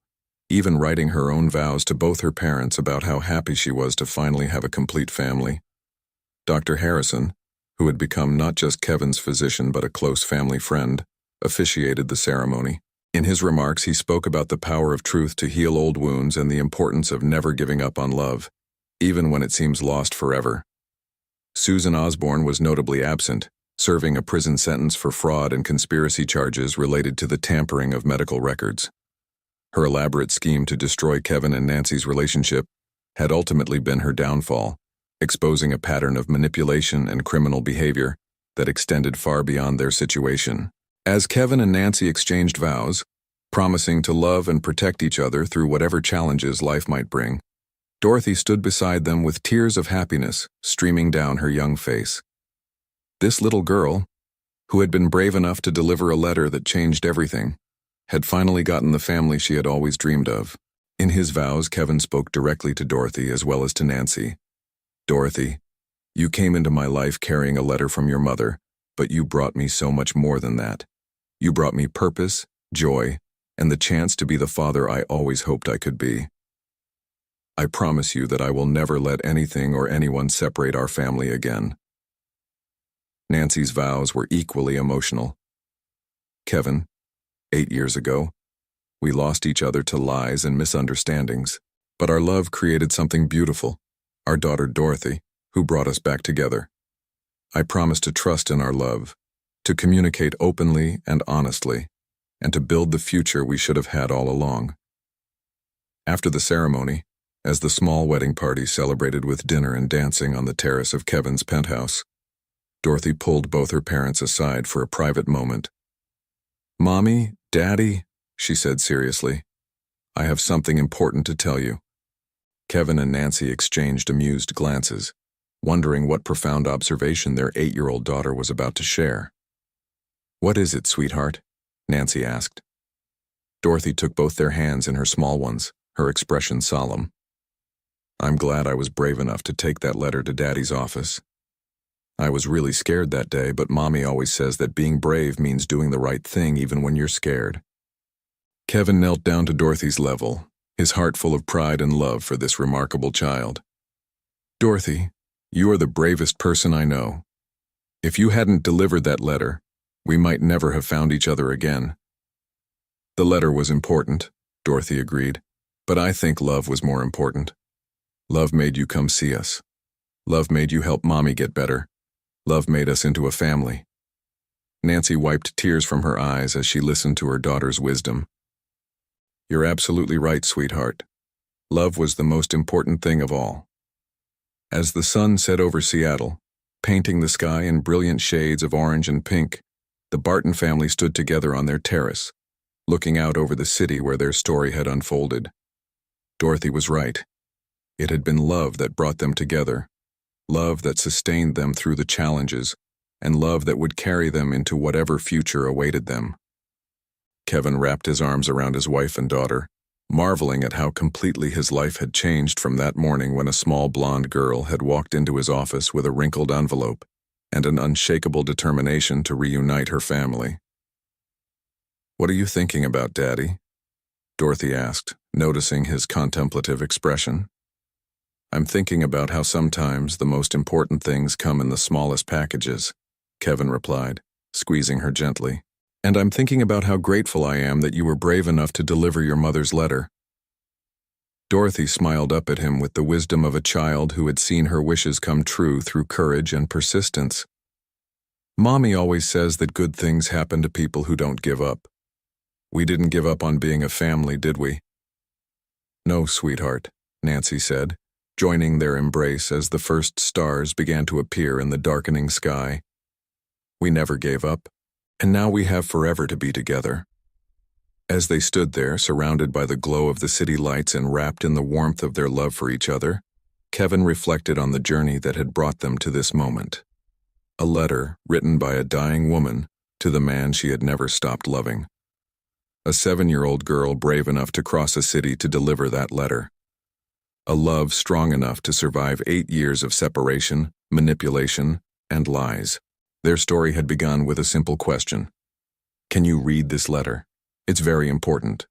even writing her own vows to both her parents about how happy she was to finally have a complete family. Dr. Harrison, who had become not just Kevin's physician but a close family friend, officiated the ceremony. In his remarks, he spoke about the power of truth to heal old wounds and the importance of never giving up on love, even when it seems lost forever. Susan Osborne was notably absent, serving a prison sentence for fraud and conspiracy charges related to the tampering of medical records. Her elaborate scheme to destroy Kevin and Nancy's relationship had ultimately been her downfall, exposing a pattern of manipulation and criminal behavior that extended far beyond their situation. As Kevin and Nancy exchanged vows, promising to love and protect each other through whatever challenges life might bring, Dorothy stood beside them with tears of happiness streaming down her young face. This little girl, who had been brave enough to deliver a letter that changed everything, had finally gotten the family she had always dreamed of. In his vows, Kevin spoke directly to Dorothy as well as to Nancy. "Dorothy, you came into my life carrying a letter from your mother, but you brought me so much more than that. You brought me purpose, joy, and the chance to be the father I always hoped I could be. I promise you that I will never let anything or anyone separate our family again." Nancy's vows were equally emotional. "Kevin, 8 years ago, we lost each other to lies and misunderstandings, but our love created something beautiful, our daughter Dorothy, who brought us back together. I promise to trust in our love, to communicate openly and honestly, and to build the future we should have had all along." After the ceremony, as the small wedding party celebrated with dinner and dancing on the terrace of Kevin's penthouse, Dorothy pulled both her parents aside for a private moment. "Mommy, Daddy," she said seriously, "I have something important to tell you." Kevin and Nancy exchanged amused glances, wondering what profound observation their 8-year-old daughter was about to share. "What is it, sweetheart?" Nancy asked. Dorothy took both their hands in her small ones, her expression solemn. "I'm glad I was brave enough to take that letter to Daddy's office. I was really scared that day, but Mommy always says that being brave means doing the right thing even when you're scared." Kevin knelt down to Dorothy's level, his heart full of pride and love for this remarkable child. "Dorothy, you are the bravest person I know. If you hadn't delivered that letter, we might never have found each other again." "The letter was important," Dorothy agreed, "but I think love was more important. Love made you come see us. Love made you help Mommy get better. Love made us into a family." Nancy wiped tears from her eyes as she listened to her daughter's wisdom. "You're absolutely right, sweetheart. Love was the most important thing of all." As the sun set over Seattle, painting the sky in brilliant shades of orange and pink, the Barton family stood together on their terrace, looking out over the city where their story had unfolded. Dorothy was right. It had been love that brought them together, love that sustained them through the challenges, and love that would carry them into whatever future awaited them. Kevin wrapped his arms around his wife and daughter, marveling at how completely his life had changed from that morning when a small blonde girl had walked into his office with a wrinkled envelope and an unshakable determination to reunite her family. "What are you thinking about, Daddy?" Dorothy asked, noticing his contemplative expression. "I'm thinking about how sometimes the most important things come in the smallest packages," Kevin replied, squeezing her gently. "And I'm thinking about how grateful I am that you were brave enough to deliver your mother's letter." Dorothy smiled up at him with the wisdom of a child who had seen her wishes come true through courage and persistence. "Mommy always says that good things happen to people who don't give up. We didn't give up on being a family, did we?" "No, sweetheart," Nancy said, joining their embrace as the first stars began to appear in the darkening sky. "We never gave up, and now we have forever to be together." As they stood there, surrounded by the glow of the city lights and wrapped in the warmth of their love for each other, Kevin reflected on the journey that had brought them to this moment. A letter written by a dying woman to the man she had never stopped loving. A 7-year-old girl brave enough to cross a city to deliver that letter. A love strong enough to survive 8 years of separation, manipulation, and lies. Their story had begun with a simple question. Can you read this letter? It's very important.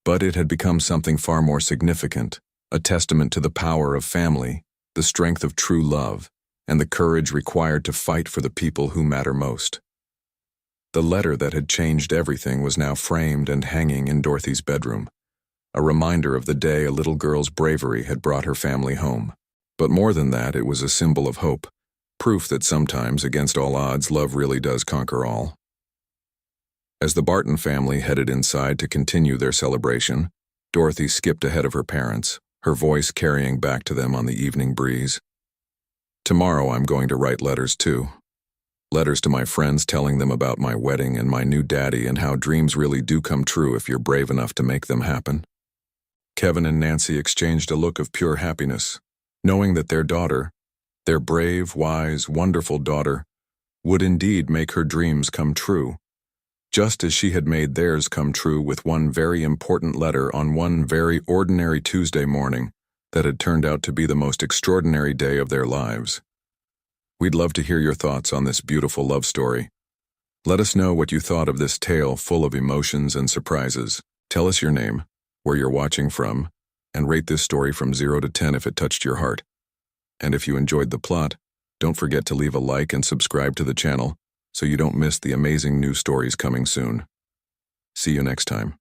But it had become something far more significant, a testament to the power of family, the strength of true love, and the courage required to fight for the people who matter most. The letter that had changed everything was now framed and hanging in Dorothy's bedroom, a reminder of the day a little girl's bravery had brought her family home. But more than that, it was a symbol of hope, proof that sometimes, against all odds, love really does conquer all. As the Barton family headed inside to continue their celebration, Dorothy skipped ahead of her parents, her voice carrying back to them on the evening breeze. "Tomorrow I'm going to write letters too. Letters to my friends telling them about my wedding and my new daddy and how dreams really do come true if you're brave enough to make them happen." Kevin and Nancy exchanged a look of pure happiness, knowing that their daughter, their brave, wise, wonderful daughter, would indeed make her dreams come true, just as she had made theirs come true with one very important letter on one very ordinary Tuesday morning that had turned out to be the most extraordinary day of their lives. We'd love to hear your thoughts on this beautiful love story. Let us know what you thought of this tale full of emotions and surprises. Tell us your name, where you're watching from, and rate this story from 0 to 10 if it touched your heart. And if you enjoyed the plot, don't forget to leave a like and subscribe to the channel so you don't miss the amazing new stories coming soon. See you next time.